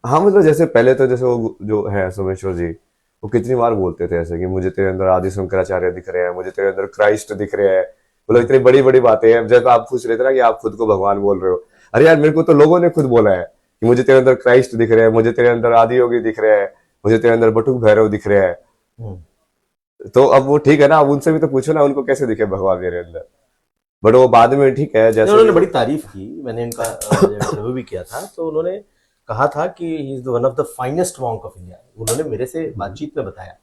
हाँ मतलब जैसे पहले तो जैसे वो जो है सोमेश्वर जी, वो कितनी बार बोलते थे ऐसे कि मुझे तेरे अंदर आदि शंकराचार्य दिख रहे हैं, मुझे तेरे अंदर क्राइस्ट दिख रहे हैं, मतलब इतनी बड़ी बड़ी बातें हैं। जब आप पूछ रहे थे ना कि आप खुद को भगवान बोल रहे हो, अरे यार मेरे को तो लोगों ने खुद बोला है कि मुझे तेरे अंदर क्राइस्ट दिख रहे हैं, मुझे तेरे अंदर आदि योगी दिख रहे हैं, मुझे तेरे अंदर बटुक भैरव दिख रहे हैं। हम्म। तो अब वो ठीक है ना, अब उनसे भी तो पूछो ना उनको कैसे दिखे भगवान मेरे अंदर। बट वो बाद में ठीक है, नहीं, जैसे उन्होंने भी बड़ी तारीफ की, मैंने इनका इंटरव्यू भी किया था, तो उन्होंने कहा था कि he is one of the finest monk of India, उन्होंने मेरे से बातचीत में बताया।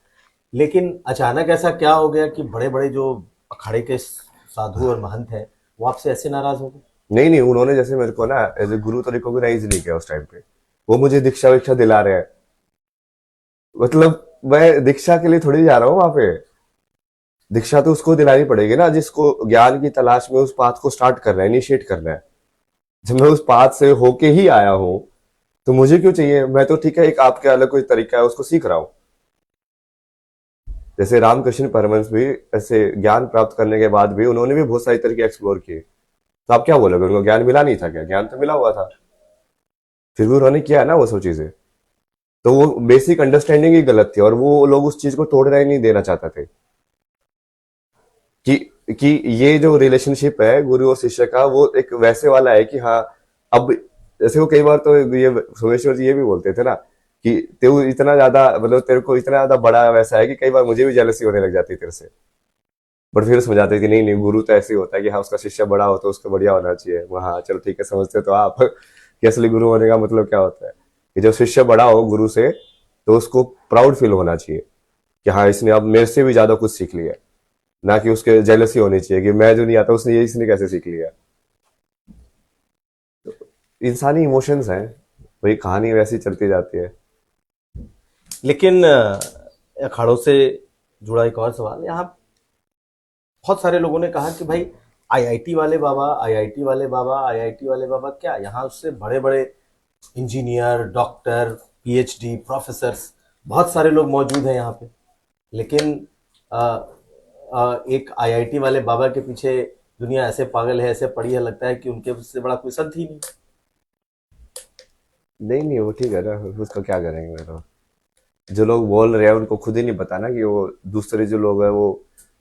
लेकिन अचानक ऐसा क्या हो गया कि बड़े बड़े जो अखाड़े के साधु और महंत हैं वो आपसे ऐसे नाराज हो गए? नहीं नहीं, उन्होंने जैसे मेरे को ना एज ए गुरु तो रिकॉग्नाइज नहीं किया उस टाइम पे। वो मुझे दीक्षा विक्षा दिला रहे हैं, मतलब मैं दीक्षा के लिए थोड़ी जा रहा हूँ वहां पे। दीक्षा तो उसको दिलानी पड़ेगी ना जिसको ज्ञान की तलाश में उस पाथ को स्टार्ट करना है, इनिशिएट करना है। जब मैं उस पाथ से होके ही आया हूं तो मुझे क्यों चाहिए? मैं तो ठीक है, एक आपके अलग कोई तरीका है उसको सीख रहा हूं। जैसे रामकृष्ण परमहंस भी ऐसे ज्ञान प्राप्त करने के बाद भी उन्होंने भी बहुत सारी तरीके एक्सप्लोर किए। तो आप क्या बोलोगे, उनको ज्ञान मिला नहीं था क्या? ज्ञान तो मिला हुआ था, फिर भी उन्होंने किया ना वो सब चीजें। तो वो बेसिक अंडरस्टैंडिंग ही गलत थी और वो लोग उस चीज को तोड़ना ही नहीं देना चाहते थे कि कि ये जो रिलेशनशिप है गुरु और शिष्य का, वो एक वैसे वाला है कि हाँ, अब जैसे वो कई बार तो ये सोमेश्वर जी ये भी बोलते थे ना कि तू इतना ज्यादा, मतलब तेरे को इतना ज्यादा बड़ा वैसा है कि कई बार मुझे भी जेलसी होने लग जाती है तेरे से। बट फिर समझाते कि नहीं नहीं, गुरु तो ऐसे ही होता है कि हाँ उसका शिष्य बड़ा हो तो उसको बढ़िया होना चाहिए। वो हाँ चलो ठीक है, समझते तो आप कि असली गुरु होने का मतलब क्या होता है, कि जब शिष्य बड़ा हो गुरु से तो उसको प्राउड फील होना चाहिए कि हाँ इसने अब मेरे से भी ज्यादा कुछ सीख लिया है, ना कि उसके जेलसी होनी चाहिए कि मैं जो नहीं आता उसने ये इसने कैसे सीख लिया। इंसानी इमोशंस हैं, वही कहानी वैसी चलती जाती है। लेकिन अखाड़ों से जुड़ा एक और सवाल यहाँ, बहुत सारे लोगों ने कहा कि भाई आईआईटी वाले बाबा, आईआईटी वाले बाबा, आईआईटी वाले बाबा, क्या यहाँ उससे बड़े बड़े इंजीनियर, डॉक्टर, पीएचडी, प्रोफेसर्स, बहुत सारे लोग मौजूद हैं यहाँ पे। लेकिन अ, एक आईआईटी वाले बाबा के पीछे दुनिया ऐसे पागल है, ऐसे पड़ी है, लगता है कि उनके से बड़ा कोई संत ही नहीं। नहीं नहीं, वो ठीक है ना, उसका क्या करेंगे। मेरा जो लोग बोल रहे हैं उनको खुद ही नहीं पता ना कि वो दूसरे जो लोग हैं वो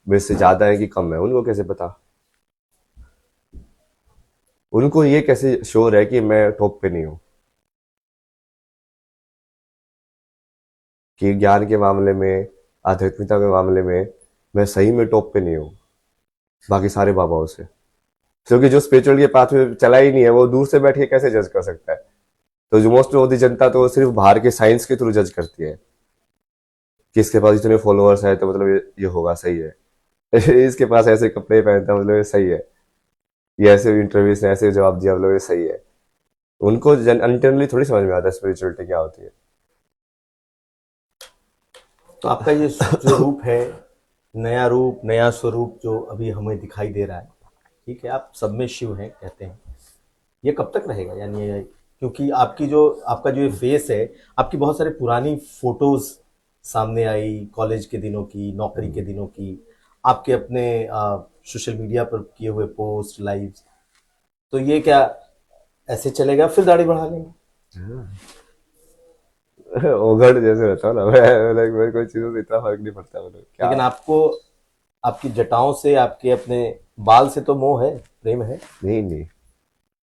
मेरे से ज्यादा है कि कम है, उनको कैसे पता? उनको ये कैसे श्योर है कि मैं टॉप पे नहीं हूँ, कि ज्ञान के मामले में, आध्यात्मिकता के मामले में मैं सही में टॉप पे नहीं हूँ बाकी सारे बाबाओं से? क्योंकि जो स्पिरिचुअल के पाथ में चला ही नहीं है वो दूर से बैठ के कैसे जज कर सकता है? तो जो मोस्ट ऑफ द जनता तो सिर्फ बाहर के साइंस के थ्रू जज करती है कि इसके पास इतने फॉलोअर्स है तो मतलब ये होगा, सही है इसके पास ऐसे कपड़े पहनता मतलब ये सही है, ये ऐसे इंटरव्यूज ने ऐसे जवाब दिया मतलब ये सही है। उनको इंटरनली थोड़ी समझ में आता है स्पिरिचुअलिटी क्या होती है। तो आपका ये जो रूप है, नया रूप, नया स्वरूप जो अभी हमें दिखाई दे रहा है, ठीक है, आप सब में शिव हैं कहते हैं, ये कब तक रहेगा? यानी क्योंकि आपका जो ये फेस है, आपकी बहुत सारी पुरानी फोटोज सामने आई, कॉलेज के दिनों की, नौकरी के दिनों की, आपके अपने सोशल मीडिया पर किए हुए पोस्ट, लाइव्स, तो ये क्या ऐसे चलेगा, फिर दाढ़ी बढ़ा लेंगे? ओगड़ जैसे रहता हूँ ना मैं, लाइक मेरे कोई चीजों से इतना फर्क नहीं पड़ता, मतलब क्या। लेकिन आपको आपकी जटाओं से, आपके अपने बाल से तो मोह है, प्रेम है। नहीं नहीं,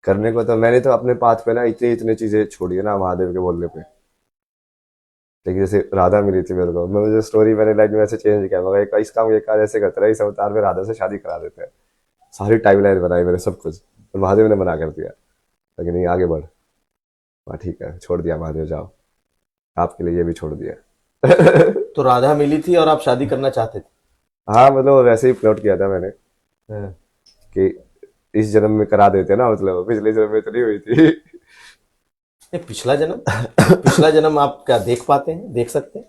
करने को तो मैंने तो अपने पाथ पे ना इतनी इतनी चीजें छोड़ी है ना महादेव के बोलने पे। लेकिन जैसे राधा मिली थी मेरे को, मैं मुझे स्टोरी मैंने लाइफ में ऐसे चेंज किया, मगर इस काम ये कार्य ऐसे करते रहे, इस अवतार में राधा से शादी करा देते हैं। सारी टाइमलाइन बनाई मैंने सब कुछ, और महादेव ने मना कर दिया, लेकिन नहीं आगे बढ़। हाँ ठीक है, छोड़ दिया महादेव, जाओ, आपके लिए ये भी छोड़ दिया तो राधा मिली थी और आप शादी करना चाहते थे? हाँ मतलब वैसे ही प्लॉट किया था मैंने हाँ। कि इस जन्म में करा देते ना, मतलब पिछले जन्म में तो नहीं हुई थी नहीं, पिछला जन्म, पिछला जन्म आप क्या देख पाते हैं, देख सकते हैं?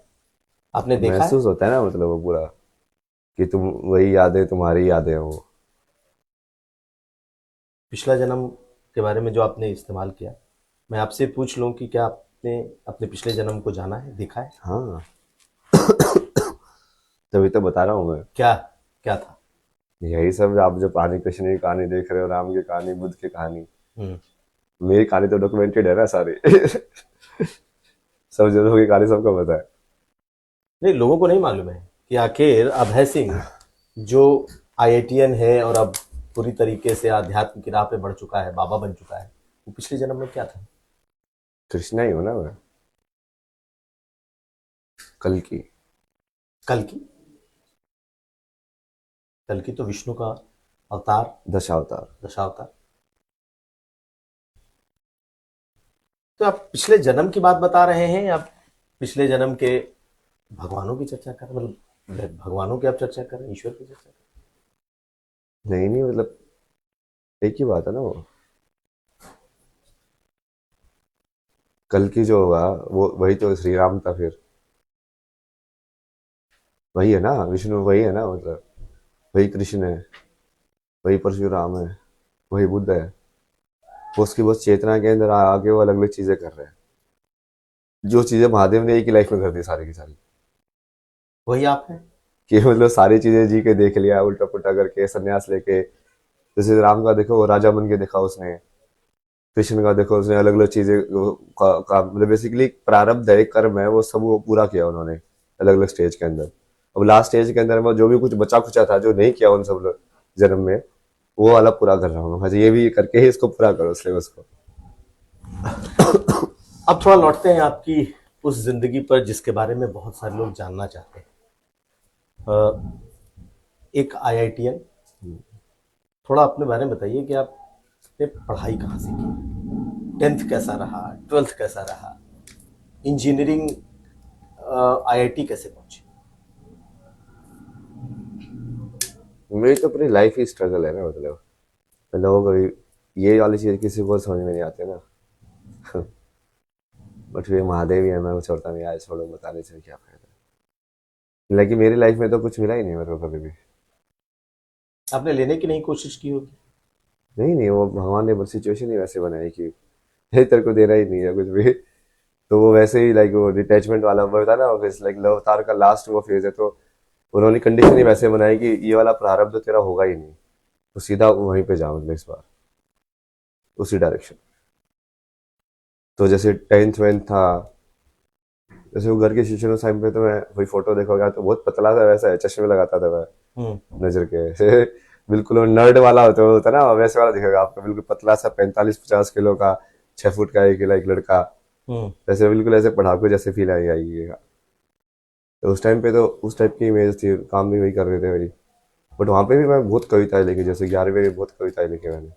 आपने देखा है? महसूस होता है ना, मतलब वो पूरा कि तुम वही यादें, तुम्हारी यादें हो। पिछला जन्म के बारे में जो आपने इस्तेमाल किया, मैं आपसे पूछ लूं कि क्या आपने अपने पिछले जन्म को जाना है, देखा है? हाँ तभी तो बता रहा हूँ मैं। क्या क्या था? यही सब, आप जो पानी कृष्ण की कहानी देख रहे हो, राम की कहानी, बुद्ध की कहानी, हम्म। मेरी कहानी तो डॉक्यूमेंटेड है ना सारी सब जनों की कहानी सबको पता है। नहीं, लोगों को नहीं मालूम है कि आखिर अभय सिंह जो आईआईटीएन है और अब पूरी तरीके से आध्यात्म की राह पे बढ़ चुका है, बाबा बन चुका है, वो पिछले जन्म में क्या था? कृष्णा ही हो ना मैं, कल की। कल की? कल की तो विष्णु का अवतार, दशावतार। दशावतार। तो आप पिछले जन्म की बात बता रहे हैं या पिछले जन्म के भगवानों की चर्चा कर, मतलब भगवानों की आप चर्चा कर रहे हैं, ईश्वर की चर्चा कर नहीं नहीं, मतलब एक ही बात है ना वो। कल की जो होगा वो वही तो श्री राम था फिर। वही है ना विष्णु, वही है ना, मतलब वही कृष्ण है, वही परशुराम है, वही बुद्ध है। वो उसकी बस चेतना के अंदर आके वो अलग अलग चीजें कर रहे हैं। जो चीजें महादेव ने एक ही लाइफ में कर दी सारी की सारी। रहे? वही आप हैं। कि मतलब सारी चीजें जी के देख लिया, उल्टा पुल्टा करके सन्यास लेके। जैसे राम का देखो, वो राजा बन के देखा उसने। कृष्ण का देखो, उसने अलग अलग चीजें मतलब बेसिकली प्रारब्ध है, कर्म है, वो सब वो पूरा किया उन्होंने अलग अलग स्टेज के अंदर। अब लास्ट स्टेज के अंदर वो जो भी कुछ बचा खुचा था जो नहीं किया उन सब जन्म में, वो वाला पूरा कर रहा हूँ। ये भी करके ही इसको पूरा करो सिलेबस को। अब थोड़ा लौटते हैं आपकी उस जिंदगी पर जिसके बारे में बहुत सारे लोग जानना चाहते हैं। एक आईआईटीएन, थोड़ा अपने बारे में बताइए कि आपने पढ़ाई कहाँ से की, 10th कैसा रहा, 12th कैसा रहा, इंजीनियरिंग आईआईटी कैसे पहुंचे? मेरी तो पूरी लाइफ ही स्ट्रगल है ना, मतलब लोग ये वाली चीज किसी को समझ में नहीं आते ना। बट ये महादेव ही है, मैं वो छोड़ता नहीं, आज छोड़ो, बताने से क्या फायदा। लेकिन मेरी लाइफ में तो कुछ मिला ही नहीं मेरे को कभी भी। आपने लेने की नहीं कोशिश की होगी? नहीं नहीं, वो भगवान ने बस सिचुएशन ही वैसे बनाई कि ये तेरे को देना ही नहीं है कुछ भी। तो वो वैसे ही लाइक वो डिटैचमेंट वाला वो था ना, लाइक लव अवतार का लास्ट वो फेज है, तो उन्होंने कंडीशन ही वैसे बनाई कि ये वाला प्रारब्ध तेरा होगा ही नहीं, तो सीधा वहीं पे जाओ मतलब इस बार उसी डायरेक्शन। तो जैसे 10th वेंथ था, जैसे वो घर के सिचुएशन उस टाइम पे, तो मैं वही फोटो देखोगा तो बहुत पतला सा वैसा है, चश्मे लगाता था मैं नजर के। बिल्कुल वो नर्ड वाला होता ना, वैसे वाला दिखेगा आपको, बिल्कुल पतला सा 45-50 किलो का, 6 फुट का एक लड़का। हम्म। वैसे बिल्कुल ऐसे पढ़ाकू जैसे फील आई आएगी। तो उस टाइम पे तो उस टाइप की इमेज थी, काम भी वही कर रहे थे मेरी। बट वहाँ पे भी मैं बहुत कविताएं लिखी, जैसे 11वीं में बहुत कविताएं लिखी मैंने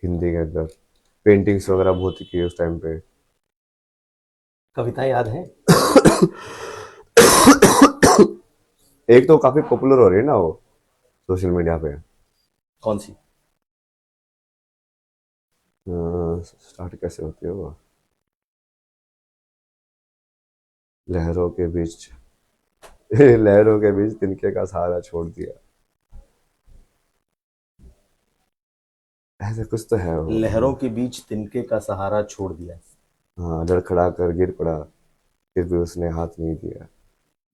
हिंदी के अंदर। पेंटिंग्स वगैरह बहुत की उस टाइम पे। कविता याद है? एक तो काफी पॉपुलर हो रही है ना वो सोशल मीडिया पे। कौन सी? स्टार्ट कैसे होती है वो? लहरों के बीच लहरों के बीच तिनके का सहारा छोड़ दिया, ऐसे कुछ तो है वो। लहरों के बीच तिनके का सहारा छोड़ दिया। हाँ, लड़खड़ा कर गिर पड़ा, फिर भी उसने हाथ नहीं दिया।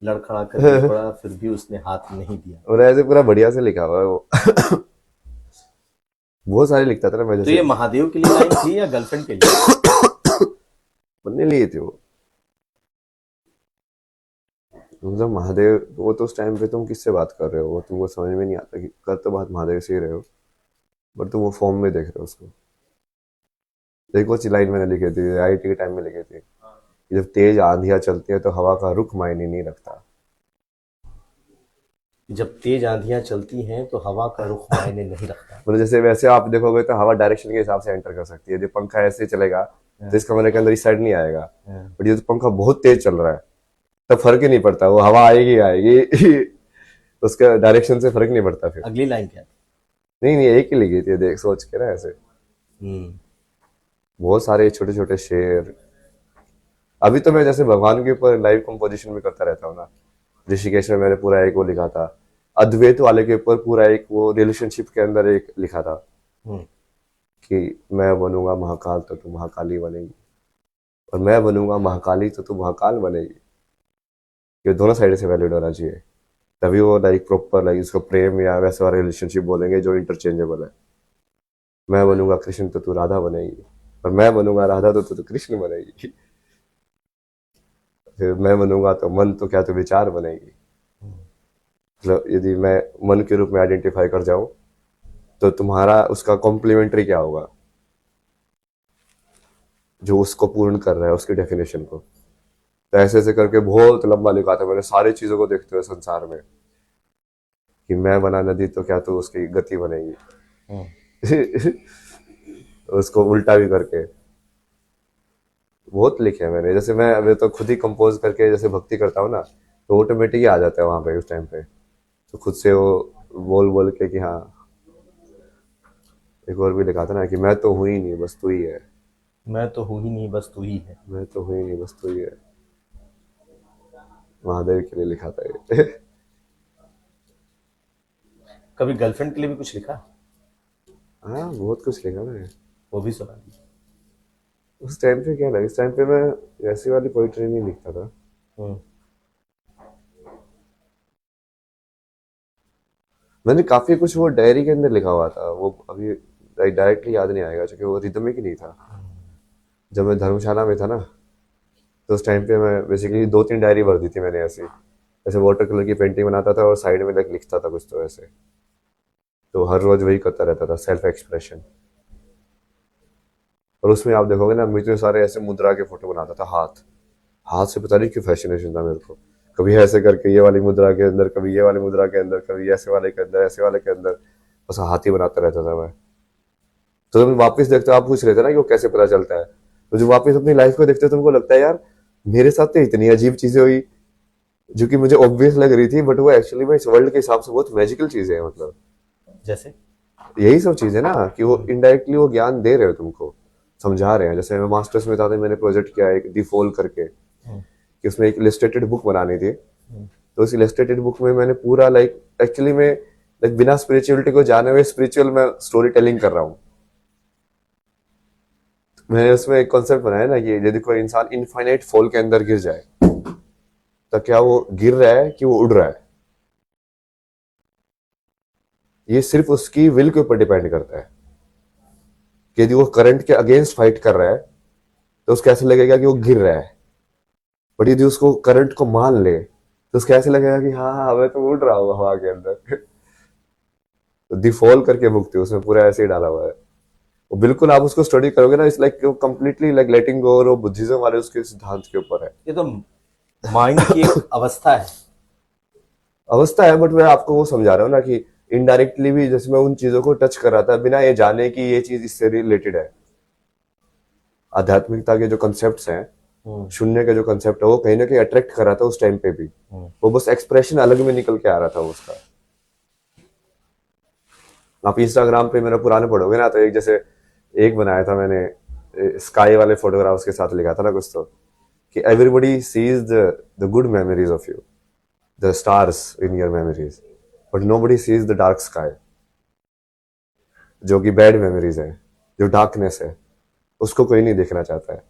लड़खड़ा कर गिर पड़ा फिर भी उसने हाथ नहीं दिया। और ऐसे पूरा बढ़िया से लिखा हुआ है वो। बहुत सारे लिखता था ना मैं, तो ये जैसे महादेव के लिए लाइन थी या गर्लफ्रेंड के लिए? बनने लिए थे वो। मतलब महादेव, वो तो उस टाइम पे तुम किससे बात कर रहे हो, वो तुमको समझ में नहीं आता कि कर तो बात महादेव से ही रहे हो, बट तुम वो फॉर्म में देख रहे हो उसको। एक वो लाइन मैंने लिखी थी, आईआईटी के टाइम में लिखी थी कि जब तेज आंधियां चलती है तो हवा का रुख मायने नहीं रखता। जब तेज आंधियां चलती हैं तो हवा का रुख मायने नहीं रखता। मतलब जैसे वैसे आप देखोगे तो हवा डायरेक्शन के हिसाब से एंटर कर सकती है। यदि पंखा ऐसे चलेगा तो इस कमरे के अंदर इस साइड नहीं आएगा, बट ये तो पंखा बहुत तेज चल रहा है तब फर्क ही नहीं पड़ता, वो हवा आएगी आएगी। उसका डायरेक्शन से फर्क नहीं पड़ता फिर। अगली लाइन क्या थी? नहीं नहीं, एक ही लिखी थी, देख सोच के ना ऐसे। हम्म। बहुत सारे छोटे छोटे शेर। अभी तो मैं जैसे भगवान के ऊपर लाइव कंपोजिशन भी करता रहता हूँ ना। ऋषिकेश में मैंने पूरा एक वो लिखा था, अद्वैत वाले के ऊपर पूरा एक वो रिलेशनशिप के अंदर एक लिखा था हम्म। कि मैं बनूंगा महाकाल तो तू महाकाली बनेगी, और मैं बनूंगा महाकाली तो तू महाकाल बनेगी। ये दोनों साइड से वैलिड होना चाहिए, तभी वो लाइक प्रॉपर लाइक इसको प्रेम या वैसे वाला रिलेशनशिप बोलेंगे जो इंटरचेंजेबल है। मैं बनूंगा कृष्ण तो तू राधा बनेगी, और मैं बनूंगा राधा तो तू कृष्ण बनेगी। फिर मैं बनूंगा तो मन तो क्या तू विचार बनेगी। मतलब यदि मैं मन के रूप में आइडेंटिफाई कर जाऊं तो तुम्हारा उसका कॉम्प्लीमेंट्री क्या होगा जो उसको पूर्ण कर रहा है उसकी डेफिनेशन को। तो ऐसे ऐसे करके बहुत लंबा लिखा था मैंने सारी चीजों को देखते हुए संसार में कि मैं बना नदी तो क्या तो उसकी गति बनेगी। उसको उल्टा भी करके बहुत लिखे हैं मैंने। जैसे मैं अभी तो खुद ही कंपोज करके जैसे भक्ति करता हूँ ना तो ऑटोमेटिक ही आ जाता है वहां पे उस टाइम पे। तो खुद से वो बोल बोल के कि हाँ। एक और भी लिखा था ना कि मैं तो हूं ही नहीं बस तू ही है। मैं तो हूं ही नहीं बस तू ही है। मैं तो हूं ही नहीं बस तू ही है। महादेव के लिए लिखा था ये। कभी गर्लफ्रेंड के लिए भी कुछ लिखा? हाँ बहुत कुछ लिखा मैंने। वो भी सुना दीजिए। उस टाइम पे क्या था इस टाइम पे मैं ऐसी वाली पोइट्री नहीं लिखता था। हम्म। मैंने काफी कुछ वो डायरी के अंदर लिखा हुआ था वो अभी डायरेक्टली याद नहीं आएगा क्योंकि वो रिदमिक नहीं था। जब मैं धर्मशाला में था ना तो उस टाइम पे मैं बेसिकली 2-3 डायरी भर दी थी मैंने ऐसे ऐसे वाटर कलर की पेंटिंग बनाता था और साइड में लिखता था कुछ तो ऐसे। तो हर रोज वही करता रहता था सेल्फ एक्सप्रेशन। और उसमें आप देखोगे ना मैं इतने सारे ऐसे मुद्रा के फोटो बनाता था हाथ हाथ से पता नहीं क्यों फैसिनेशन था मेरे को। कभी ऐसे करके ये वाली मुद्रा के अंदर कभी ये वाली मुद्रा के अंदर कभी ऐसे वाले के अंदर ऐसे वाले के अंदर बस हाथ ही बनाता रहता था मैं। तो जब वापस देखते हो आप पूछ रहे थे ना कि वो कैसे पता चलता है। तो जब वापस अपनी लाइफ को देखते हो तुमको लगता है यार मेरे साथ तो इतनी अजीब चीजें हुई जो कि मुझे ऑब्वियस लग रही थी बट वो एक्चुअली में इस वर्ल्ड के हिसाब से बहुत मैजिकल चीजें हैं। मतलब जैसे? यही सब चीजें ना कि वो इनडायरेक्टली वो ज्ञान दे रहे हो तुमको समझा रहे हैं। जैसे मैं मास्टर्स में था तो मैंने प्रोजेक्ट किया एक दी फॉल करके कि उसमें एक इलस्ट्रेटेड बुक बनानी थी। तो उस इलस्ट्रेटेड बुक में मैंने पूरा लाइक एक्चुअली में लाइक बिना स्पिरिचुअलिटी को जाने हुए स्पिरिचुअल में स्टोरी टेलिंग कर रहा हूँ। मैंने उसमें एक कॉन्सेप्ट बनाया ना कि यदि कोई इंसान इनफाइनाइट फॉल के अंदर गिर जाए तो क्या वो गिर रहा है कि वो उड़ रहा है ये सिर्फ उसकी विल के ऊपर डिपेंड करता है। कि यदि वो करंट के अगेंस्ट फाइट कर रहा है तो उसको ऐसे लगेगा कि वो गिर रहा है। बट यदि उसको करंट को मान ले तो उसको ऐसे लगेगा कि हाँ हाँ मैं तो उड़ रहा हूँ हवा के अंदर। तो दी फॉल करके बुक थी उसमें पूरा ऐसे ही डाला हुआ है। वो बिल्कुल आप उसको स्टडी करोगे ना इट्स लाइक कंप्लीटली लाइक लेटिंग गो और वो बुद्धिज्म वाले उसके सिद्धांत के ऊपर है। ये तो माइंड की एक अवस्था है। अवस्था है बट मैं आपको वो समझा रहा हूँ ना कि इनडायरेक्टली भी जैसे मैं उन चीजों को टच कर रहा था बिना ये जाने कि ये चीज इससे रिलेटेड है। आध्यात्मिकता के जो कंसेप्ट हैं शून्य के जो कंसेप्ट है वो कहीं ना कहीं अट्रैक्ट कर रहा था उस टाइम पे भी। वो बस एक्सप्रेशन अलग में निकल के आ रहा था उसका। आप इंस्टाग्राम पे मेरा पुराने पढ़ोगे ना तो एक जैसे एक बनाया था मैंने स्काई वाले फोटोग्राफ्स के साथ लिखा था ना कुछ तो कि everybody sees the good memories of you the stars in your memories but nobody sees the dark sky जो कि बैड मेमोरीज है जो डार्कनेस है उसको कोई नहीं देखना चाहता है।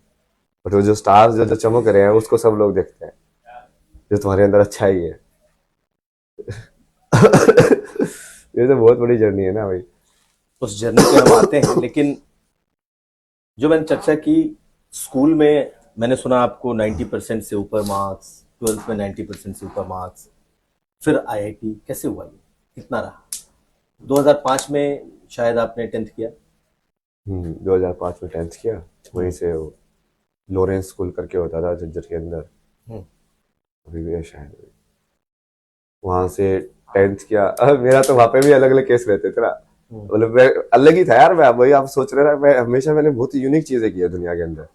बट वो जो स्टार्स जो चमक रहे हैं उसको सब लोग देखते हैं जो तुम्हारे अंदर अच्छा ही है। ये तो बहुत बड़ी जर्नी है ना भाई। उस जर्नी पे हम आते हैं, लेकिन जो मैंने चर्चा की स्कूल में, मैंने सुना आपको 90% से ऊपर मार्क्स, 12th में 90% से ऊपर मार्क्स, फिर आईआईटी कैसे हुआ? ये कितना रहा? 2005 में शायद आपने 10th किया। 2005 में 10th किया वहीं से वो लॉरेंस स्कूल करके होता था झज्जर के अंदर अभी भी है शायद। वहां से 10th किया। मेरा तो वहां पे भी अलग अलग केस रहते थे ना मतलब मैं अलग ही था यार। मैं वही आप सोच रहे ना मैं हमेशा मैंने बहुत यूनिक चीजें की है दुनिया के अंदर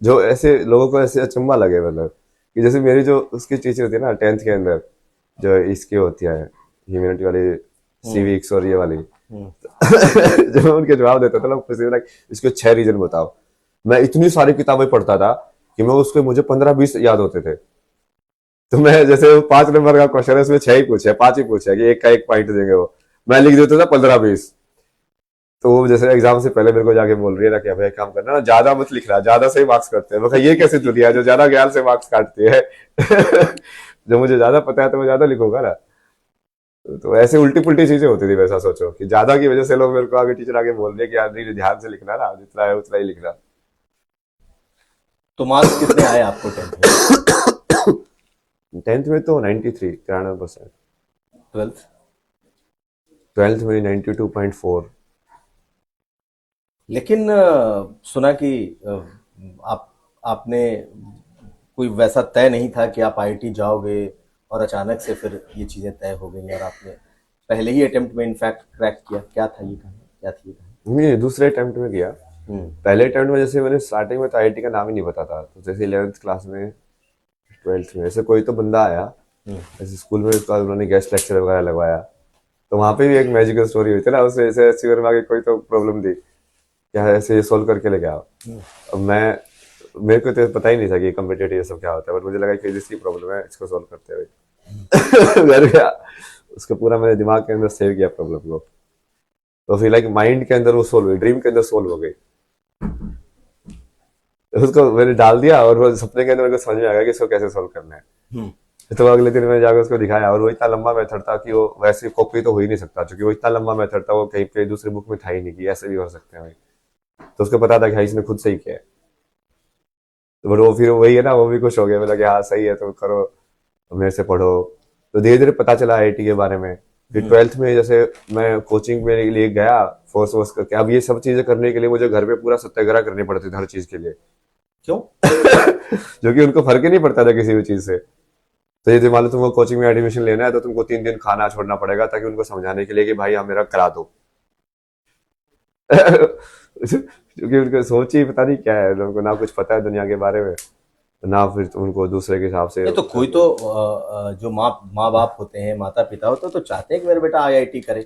जो ऐसे लोगों को ऐसे अचंभा लगे। मतलब कि जैसे मेरी जो उसकी टीचर थी ना 10th के अंदर जो इसकी होती है ह्यूमैनिटी वाली सिविक्स और ये वाली जब मैं उनके जवाब देता था ना इसके 6 रीजन बताओ। मैं इतनी सारी किताबें पढ़ता था कि मैं उसके मुझे 15-20 याद होते थे। तो मैं जैसे 5 नंबर का क्वेश्चन है उसमें 6 ही पूछे 5 ही पूछे कि एक का एक पॉइंट देंगे वो मैं लिख देता था 15-20। तो वो जैसे एग्जाम से पहले मेरे को जाके बोल रही है ना कि भाई काम करना ना ज्यादा मत लिखना ज्यादा से ही मार्क्स करते हैं। मैं ये कैसे दुनिया जो ज्यादा ज्ञान से मार्क्स काटती है। जो मुझे ज्यादा पता है तो मैं ज्यादा लिखूंगा ना। तो ऐसे उल्टी पुल्टी चीजें होती थी। वैसा सोचो कि ज्यादा की वजह से लोग मेरे को आगे टीचर आगे बोल रहे कि यार नहीं ध्यान से लिखना ना जितना है उतना ही लिखना। तो मार्क्स कितने आए आपको 10th में? 10th में तो 93 93%। ट्वेल्थ? 12th में 92.4। लेकिन सुना कि आप आपने कोई वैसा तय नहीं था कि आप आईआईटी जाओगे और अचानक से फिर ये चीज़ें तय हो गई और आपने पहले ही अटेम्प्ट में इनफैक्ट क्रैक किया। क्या था ये कहानी, क्या थी ये कहानी? नहीं, दूसरे अटेम्प्ट में किया। पहले अटेम्प्ट में जैसे मैंने स्टार्टिंग में तो आईआईटी का नाम ही नहीं पता था, तो जैसे 11th क्लास में 12th में ऐसे कोई तो बंदा आया ऐसे स्कूल में, उसका उन्होंने गेस्ट लेक्चर वगैरह लगवाया, तो वहाँ पे भी एक मैजिकल स्टोरी हुई थी ना, उसमें ऐसे सीवर में आके कोई तो प्रॉब्लम थी क्या ऐसे सोल्व करके लेके आओ। अब मेरे को तो पता ही नहीं था कि कम्पिटेटिव सब क्या होता है, बट मुझे लगा कि जिसकी प्रॉब्लम है इसको सोल्व करते हुए घर गया, उसको पूरा मैंने दिमाग के अंदर सेव किया प्रॉब्लम को, तो फिर लाइक माइंड के अंदर वो सोल्व हुई, ड्रीम के अंदर सोल्व हो गई, उसको मैंने डाल दिया और वो सपने के अंदर मेरे को समझ में आ गया कि इसको कैसे सोल्व करना है। तो अगले दिन मैंने जाकर उसको दिखाया, और वो इतना लंबा मेथड था कि वो वैसे कॉपी तो हो ही नहीं सकता, क्योंकि वो इतना लंबा मेथड था, वो कहीं पे दूसरी बुक में था ही नहीं कि ऐसे भी हो सकते हैं भाई। तो उसको पता था कि हाँ इसने खुद से ही किया है, बट वो फिर वही है ना, वो भी खुश हो गया, बोला कि हाँ सही है तो करो, मेरे से पढ़ो। तो धीरे धीरे पता चला आईआईटी के बारे में। फिर 12th में जैसे मैं कोचिंग में लिए गया फोर्स वोर्स करके, अब ये सब चीजें करने के लिए मुझे घर पे पूरा सत्याग्रह करनी पड़ती थी हर चीज के लिए। क्यों? जो कि उनको फर्क ही नहीं पड़ता था किसी भी चीज से। तो ये मान लो तुमको कोचिंग में एडमिशन लेना है तो तुमको 3 दिन खाना छोड़ना पड़ेगा, ताकि उनको समझाने के लिए कि भाई आप मेरा करा दो। क्योंकि उनको सोच ही पता नहीं क्या है, उनको ना कुछ पता है दुनिया के बारे में, ना फिर उनको दूसरे के हिसाब से। नहीं तो कोई तो जो माँ बाप होते हैं, माता पिता होते हैं, तो चाहते हैं कि मेरा बेटा आईआईटी करे।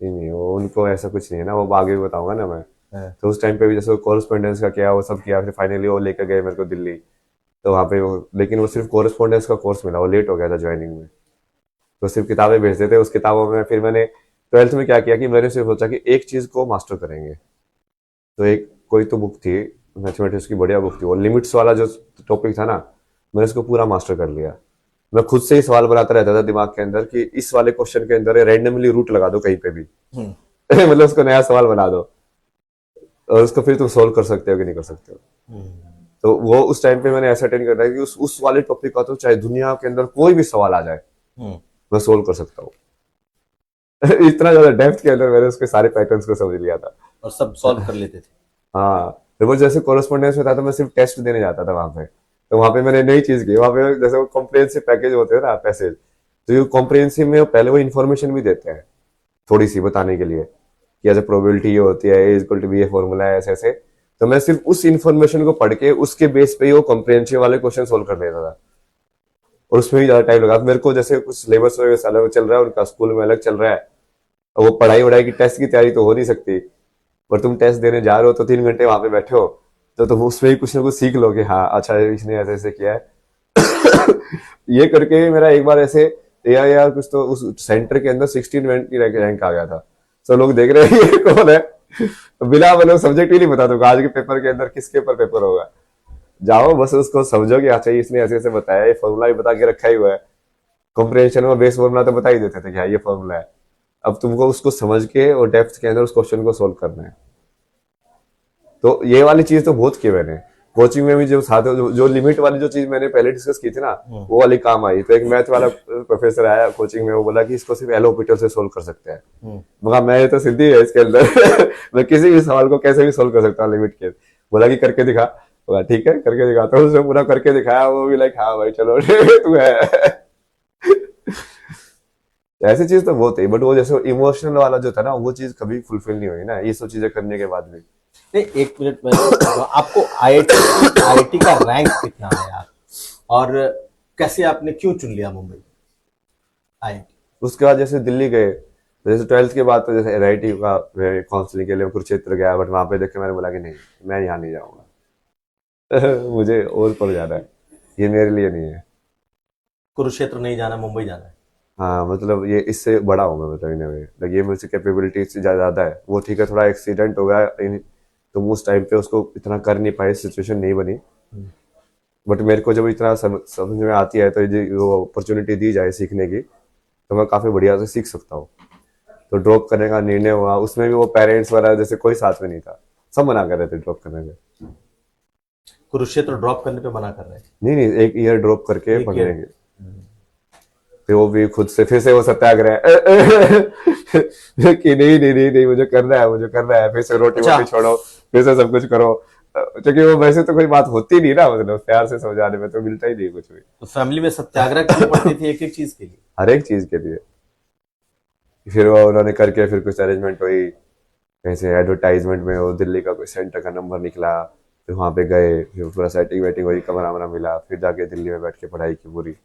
नहीं, वो उनको ऐसा कुछ नहीं है ना, वो आगे भी बताऊंगा ना मैं। हाँ। तो उस टाइम पे भी जैसे कॉरेस्पॉन्डेंस का किया, वो सब किया, फिर फाइनली वो लेकर गए मेरे को दिल्ली, तो वहाँ पे वो, लेकिन वो सिर्फ कॉरेस्पॉन्डेंस का कोर्स मिला, वो लेट हो गया था ज्वाइनिंग में, तो सिर्फ किताबें भेजते थे। उस किताबों में फिर मैंने 12th में क्या किया कि मैंने सिर्फ सोचा कि एक चीज को मास्टर करेंगे, तो एक कोई तो बुक थी मैथमेटिक्स की, बढ़िया बुक थी, वो लिमिट्स वाला जो टॉपिक था ना, मैंने उसको पूरा मास्टर कर लिया। मैं खुद से ही सवाल बनाता रहता था दिमाग के अंदर कि इस वाले क्वेश्चन के अंदर रैंडमली रूट लगा दो कहीं पे भी मतलब उसको नया सवाल बना दो, और उसको फिर तुम सोल्व कर सकते हो कि नहीं कर सकते हो। तो वो उस टाइम पे मैंने ऐसा अटेंड करना है कि उस वाले टॉपिक का तो चाहे दुनिया के अंदर कोई भी सवाल आ जाए मैं सोल्व कर सकता हूँ। इतना ज्यादा डेप्थ के अंदर मैंने उसके सारे पैटर्न्स को समझ लिया था, और सब सॉल्व कर लेते थे। हाँ। फिर वो जैसे कोरेस्पोंडेंस में था तो मैं सिर्फ टेस्ट देने जाता था वहां पे, तो वहां पे मैंने नई चीज की, वहां पे जैसे वो कॉम्प्रिहेंसिव पैकेज होते हैं ना, पैसेज, तो ये कॉम्प्रिहेंसिव में पहले वो इन्फॉर्मेशन भी देते हैं थोड़ी सी बताने के लिए कि ऐसे प्रोबेबिलिटी ये होती है, ए इक्वल टू बी, ये फॉर्मूला है, ऐसे ऐसे। तो मैं सिर्फ उस इन्फॉर्मेशन को पढ़ के उसके बेस पे ही वो कॉम्प्रिहेंसिव वाले क्वेश्चन सोल्व कर देता था, और उसमें भी ज्यादा टाइम लगा। मेरे को जैसे कुछ सिलेबस अलग चल रहा है, उनका स्कूल में अलग चल रहा है, और वो पढ़ाई वढ़ाई की टेस्ट की तैयारी तो हो नहीं सकती, पर तुम टेस्ट देने जा रहे हो तो 3 घंटे वहां पे बैठे हो, तो तुम उसमें ही कुछ ना कुछ सीख लो कि हाँ अच्छा इसने ऐसे ऐसे किया है। ये करके मेरा एक बार ऐसे यार कुछ तो उस सेंटर के अंदर 16 की रैंक आ गया था। सब लोग देख रहे हैं ये कौन है, बिना मतलब सब्जेक्ट ही नहीं बता दूंगा आज के पेपर के अंदर किसके ऊपर पेपर होगा, जाओ बस उसको समझो कि अच्छा इसने ऐसे ऐसे बताया, ये फॉर्मूला भी बता के रखा ही हुआ है। कॉम्प्रिहेंशन में बेस फॉर्मूला तो बता ही देते थे कि हाँ ये फॉर्मूला है, अब तुमको उसको समझ के और डेप्थ के अंदर उस क्वेश्चन को सोल्व करना है। तो ये वाली चीज तो बहुत की मैंने कोचिंग में भी, जो साथ जो लिमिट वाली जो चीज मैंने पहले डिस्कस की थी ना, वो वाली काम आई। तो एक मैथ वाला प्रोफेसर आया कोचिंग में, वो बोला कि इसको सिर्फ एल से सोल्व कर सकते हैं। मगर मैं तो सीधी है इसके अंदर मैं किसी भी सवाल को कैसे भी सोल्व कर सकता हूँ लिमिट के। बोला कि करके दिखा, बोला ठीक है करके दिखाता हूँ। उसने पूरा करके दिखाया, वो भी लाइक हाँ भाई चलो तू है। ऐसी चीज तो बहुत है, बट वो जैसे इमोशनल वाला जो था ना, वो चीज कभी फुलफिल नहीं हुई ना, ये सब चीजें करने के बाद भी। नहीं, एक मिनट में आपको आईआईटी का रैंक कितना आया और कैसे आपने क्यों चुन लिया मुंबई आईआईटी? उसके बाद जैसे दिल्ली गए, तो जैसे 12th के बाद तो जैसे एनआईटी का काउंसलिंग के लिए कुरुक्षेत्र गया, बट वहां पे देख के मैंने बोला कि नहीं मैं यहाँ नहीं जाऊंगा। मुझे और पर जाना है, ये मेरे लिए नहीं है। कुरुक्षेत्र नहीं जाना, मुंबई जाना है। हाँ मतलब ये इससे बड़ा हूँ मैं, मतलब इन वे ये मुझसे कैपेबिलिटी से ज्यादा है। वो ठीक है थोड़ा एक्सीडेंट हो गया, तुम उस टाइम पे उसको इतना कर नहीं पाए, सिचुएशन नहीं बनी, बट मेरे को जब इतना समझ में आती है तो वो अपॉर्चुनिटी दी जाए सीखने की, तो मैं काफी बढ़िया से सीख सकता हूँ। तो ड्रॉप करने का निर्णय हुआ, उसमें भी वो पेरेंट्स वाला जैसे कोई साथ में नहीं था, सब मना कर रहे थे ड्रॉप करने में। कुरुक्षेत्र ड्रॉप करने पे मना कर रहे थे? नहीं, 1 ईयर ड्रॉप करके पढ़ने के। फिर वो भी खुद से फिर से वो सत्याग्रह कि नहीं नहीं नहीं नहीं मुझे करना है, मुझे करना है, फिर से रोटी अच्छा। वोटी छोड़ो, फिर से सब कुछ करो। क्योंकि वो वैसे तो कोई बात होती नहीं ना, मतलब प्यार से समझाने में तो मिलता ही नहीं कुछ भी, तो फैमिली में सत्याग्रह क्यों पड़ती थी एक एक चीज के लिए? हर एक चीज के लिए। फिर वो उन्होंने करके फिर कुछ अरेंजमेंट हुई, कैसे एडवर्टाइजमेंट में वो दिल्ली का कोई सेंटर का नंबर निकला, फिर वहां पे गए, फिर पूरा सेटिंग वेटिंग हुई, कमरा वमरा मिला, फिर जाके दिल्ली में बैठ के पढ़ाई की पूरी।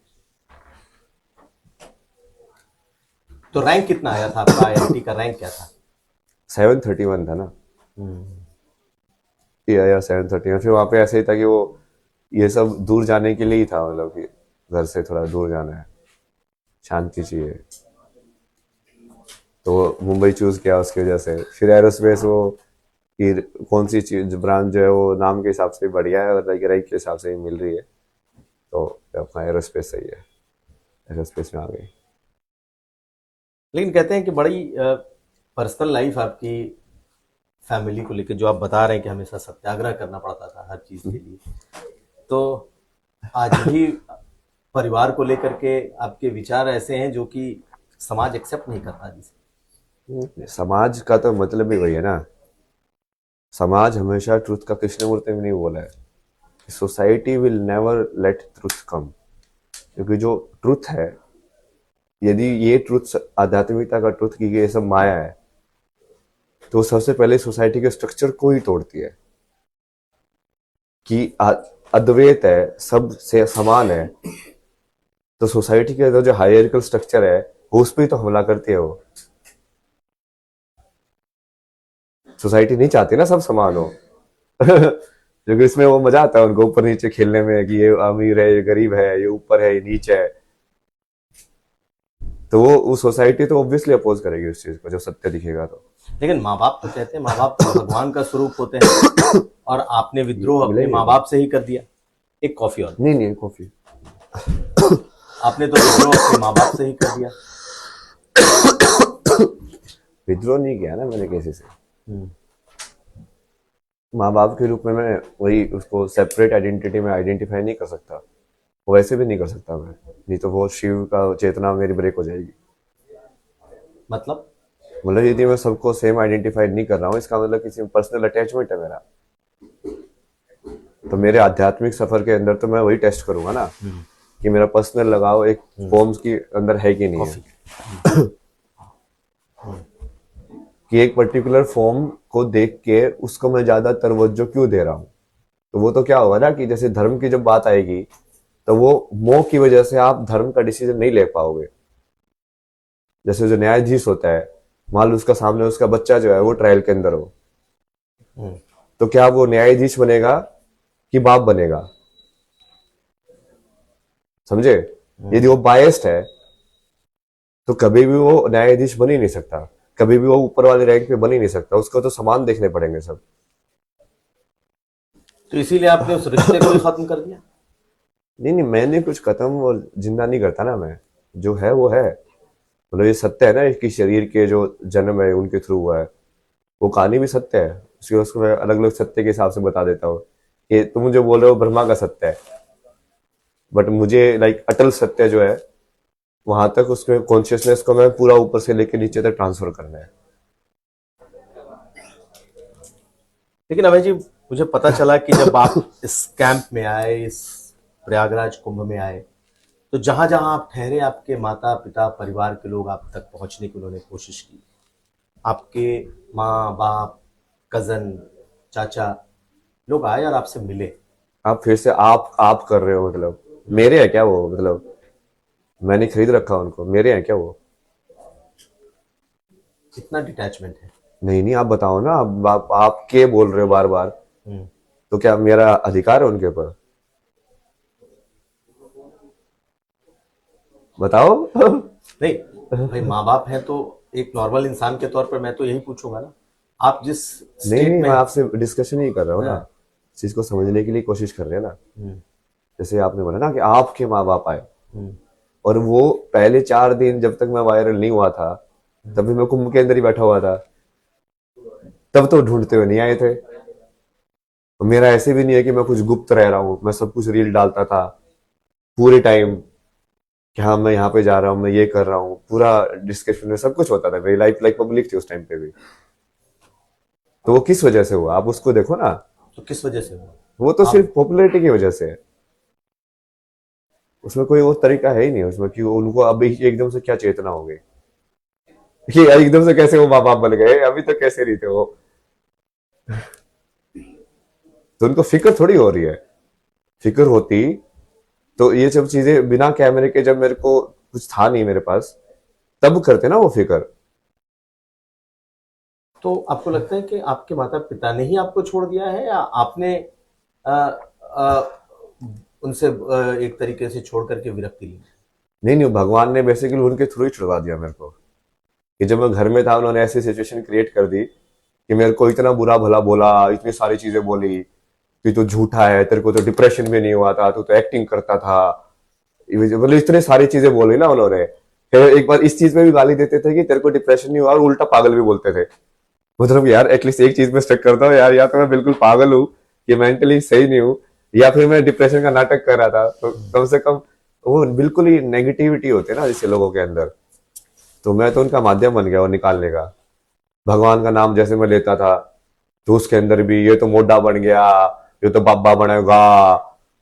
तो रैंक कितना आया था आपका? आईआईटी का रैंक क्या था? 731 था ना, या 731। फिर वहां पे ऐसे ही था कि वो ये सब दूर जाने के लिए ही था, मतलब कि घर से थोड़ा दूर जाना है, शांति चाहिए, तो मुंबई चूज किया उसकी वजह से। फिर एरोस्पेस वो कि कौन सी चीज ब्रांच जो है वो नाम के हिसाब से बढ़िया है और रैंक के हिसाब से ही मिल रही है, तो अपना एरोस्पेस सही है, एरोस्पेस में आ गई। लेकिन कहते हैं कि बड़ी पर्सनल लाइफ आपकी फैमिली को लेकर, जो आप बता रहे हैं कि हमेशा सत्याग्रह करना पड़ता था हर चीज के लिए, तो आज भी परिवार को लेकर के आपके विचार ऐसे हैं जो कि समाज एक्सेप्ट नहीं करता जिसे? समाज का तो मतलब ही वही है ना, समाज हमेशा ट्रुथ का, कृष्णमूर्ति ने नहीं बोला है, society will never let truth come, क्योंकि जो ट्रुथ है, यदि ये ट्रुथ आध्यात्मिकता का ट्रुथ की ये सब माया है, तो सबसे पहले सोसाइटी के स्ट्रक्चर को ही तोड़ती है कि अद्वैत है, सब से समान है, तो सोसाइटी के अंदर जो हायरार्किकल स्ट्रक्चर है वो उस पर ही तो हमला करती है वो। सोसाइटी नहीं चाहती ना सब समान हो क्योंकि इसमें वो मजा आता है उनको ऊपर नीचे खेलने में, कि ये अमीर है, ये गरीब है, ये ऊपर है, ये नीचे है, तो वो सोसाइटी तो ऑब्वियसली अपोज करेगी उस चीज को जब सत्य दिखेगा तो। लेकिन माँ बाप तो कहते हैं, माँ बाप तो भगवान का स्वरूप होते हैं, और आपने विद्रोह अपने माँ बाप से ही कर दिया। एक कॉफी और। नहीं नहीं कॉफी। आपने तो विद्रोह अपने माँ बाप से ही कर दिया। विद्रोह नहीं किया ना मैंने किसी से, माँ बाप के रूप में मैं वही उसको सेपरेट आइडेंटिटी में आइडेंटिफाई नहीं कर सकता, वो वैसे भी नहीं कर सकता मैं, नहीं तो वो शिव का चेतना मेरी ब्रेक हो जाएगी। मतलब यदि मैं सबको सेम आइडेंटिफाई नहीं कर रहा हूँ, इसका मतलब किसी पर्सनल अटैचमेंट है मेरा, तो मेरे आध्यात्मिक सफर के अंदर तो मैं वही टेस्ट करूंगा ना कि मेरा पर्सनल लगाव एक फॉर्म्स के अंदर है कि नहीं है कि एक पर्टिकुलर फॉर्म को देख के उसको मैं ज्यादा तवज्जो क्यों दे रहा हूँ। तो वो तो क्या होगा ना कि जैसे धर्म की जब बात आएगी तो वो मोह की वजह से आप धर्म का डिसीजन नहीं ले पाओगे। जैसे जो न्यायाधीश होता है, मान लो उसका सामने उसका बच्चा जो है वो ट्रायल के अंदर हो, तो क्या वो न्यायाधीश बनेगा कि बाप बनेगा? समझे? यदि वो बायस्ड है तो कभी भी वो न्यायाधीश बन ही नहीं सकता, कभी भी वो ऊपर वाले रैंक पे बन ही नहीं सकता, उसको तो समान देखने पड़ेंगे सब। तो इसीलिए आपने उस रिश्ते को भी खत्म कर दिया? नहीं नहीं, मैंने कुछ खत्म और जिंदा नहीं करता ना, मैं जो है वो है, मतलब ये सत्य है ना कि शरीर के जो जन्म है उनके थ्रू हुआ है, वो कहानी भी सत्य है, उसको मैं अलग अलग सत्य के हिसाब से बता देता हूँ कि तुम जो बोल रहे हो ब्रह्मा का सत्य है, बट मुझे लाइक अटल सत्य जो है वहां तक उसमें कॉन्शियसनेस को मैं पूरा ऊपर से लेकर नीचे तक ट्रांसफर करना है। लेकिन अभय जी, मुझे पता चला कि जब आप इस कैंप में आए, इस प्रयागराज कुंभ में आए, तो जहां जहां आप ठहरे, आपके माता पिता परिवार के लोग आप तक पहुंचने की उन्होंने कोशिश की। आपके माँ बाप, कजन, चाचा, लोग आए और आपसे मिले। आप फिर से आप कर रहे हो, मतलब मेरे हैं क्या वो? मतलब मैंने खरीद रखा उनको, मेरे हैं क्या वो? इतना डिटैचमेंट है? नहीं नहीं, आप बताओ ना, आप के बोल रहे हो बार बार, तो क्या मेरा अधिकार है उनके ऊपर? बताओ नहीं भाई, माँ बाप हैं तो एक नॉर्मल इंसान के तौर पर मैं तो यही पूछूंगा ना, आप जिस नहीं स्टेट नहीं, में। मैं आपसे डिस्कशन ही कर रहा हूँ ना, हाँ। इस चीज को समझने के लिए कोशिश कर रहे हैं ना। जैसे आपने बोला ना कि आपके माँ बाप आए, और वो पहले 4 दिन जब तक मैं वायरल नहीं हुआ था तभी मैं कुंभ के अंदर ही बैठा हुआ था, तब तो ढूंढते हुए नहीं आए थे। और मेरा ऐसे भी नहीं है कि मैं कुछ गुप्त रह रहा हूँ, मैं सब कुछ रील डालता था पूरे टाइम, कि हाँ मैं यहाँ पे जा रहा हूँ, मैं ये कर रहा हूँ, पूरा डिस्कशन में सब कुछ होता था। मेरी लाइफ लाइक पब्लिक थी उस टाइम पे भी। तो वो किस वजह से हुआ, आप उसको देखो ना। तो किस वजह से हुआ? वो तो आप सिर्फ पॉपुलैरिटी की वजह से है। उसमें कोई वो तरीका है ही नहीं उसमें कि उनको अभी एकदम से क्या चेतना हो गई कि एकदम से कैसे वो माँ बाप बन गए, अभी तक कैसे नहीं थे वो। तो उनको फिक्र थोड़ी हो रही है। फिक्र होती तो ये सब चीजें बिना कैमरे के, जब मेरे को कुछ था नहीं मेरे पास, तब करते ना वो फिक्र। तो आपको लगता है कि आपके माता पिता ने ही आपको छोड़ दिया है, या आपने अ, उनसे एक तरीके से छोड़ करके विरक्ति ली? नहीं नहीं, भगवान ने बेसिकली उनके थ्रू ही छुड़वा दिया मेरे को। कि जब मैं घर में था उन्होंने ऐसी सिचुएशन क्रिएट कर दी कि मेरे को इतना बुरा भला बोला, इतनी सारी चीजें बोली कि तू झूठा है, तेरे को तो डिप्रेशन में नहीं हुआ था, तू तो एक्टिंग करता था। मतलब इतने सारी चीजें बोली ना उन्होंने। फिर एक बार इस चीज में भी गाली देते थे कि तेरे को डिप्रेशन नहीं हुआ, और उल्टा पागल भी बोलते थे। मतलब यार एटलीस्ट एक चीज में स्टक करता हूँ यार, या तो मैं बिल्कुल पागल हूँ, ये मेंटली सही नहीं हूँ, या फिर मैं डिप्रेशन का नाटक कर रहा था। तो कम से कम वो बिल्कुल ही नेगेटिविटी होती है ना जैसे लोगों के अंदर। तो मैं तो उनका माध्यम बन गया वो निकालने का। भगवान का नाम जैसे मैं लेता था तो उसके अंदर भी ये तो मोटा बन गया, ये तो बाबा बनेगा।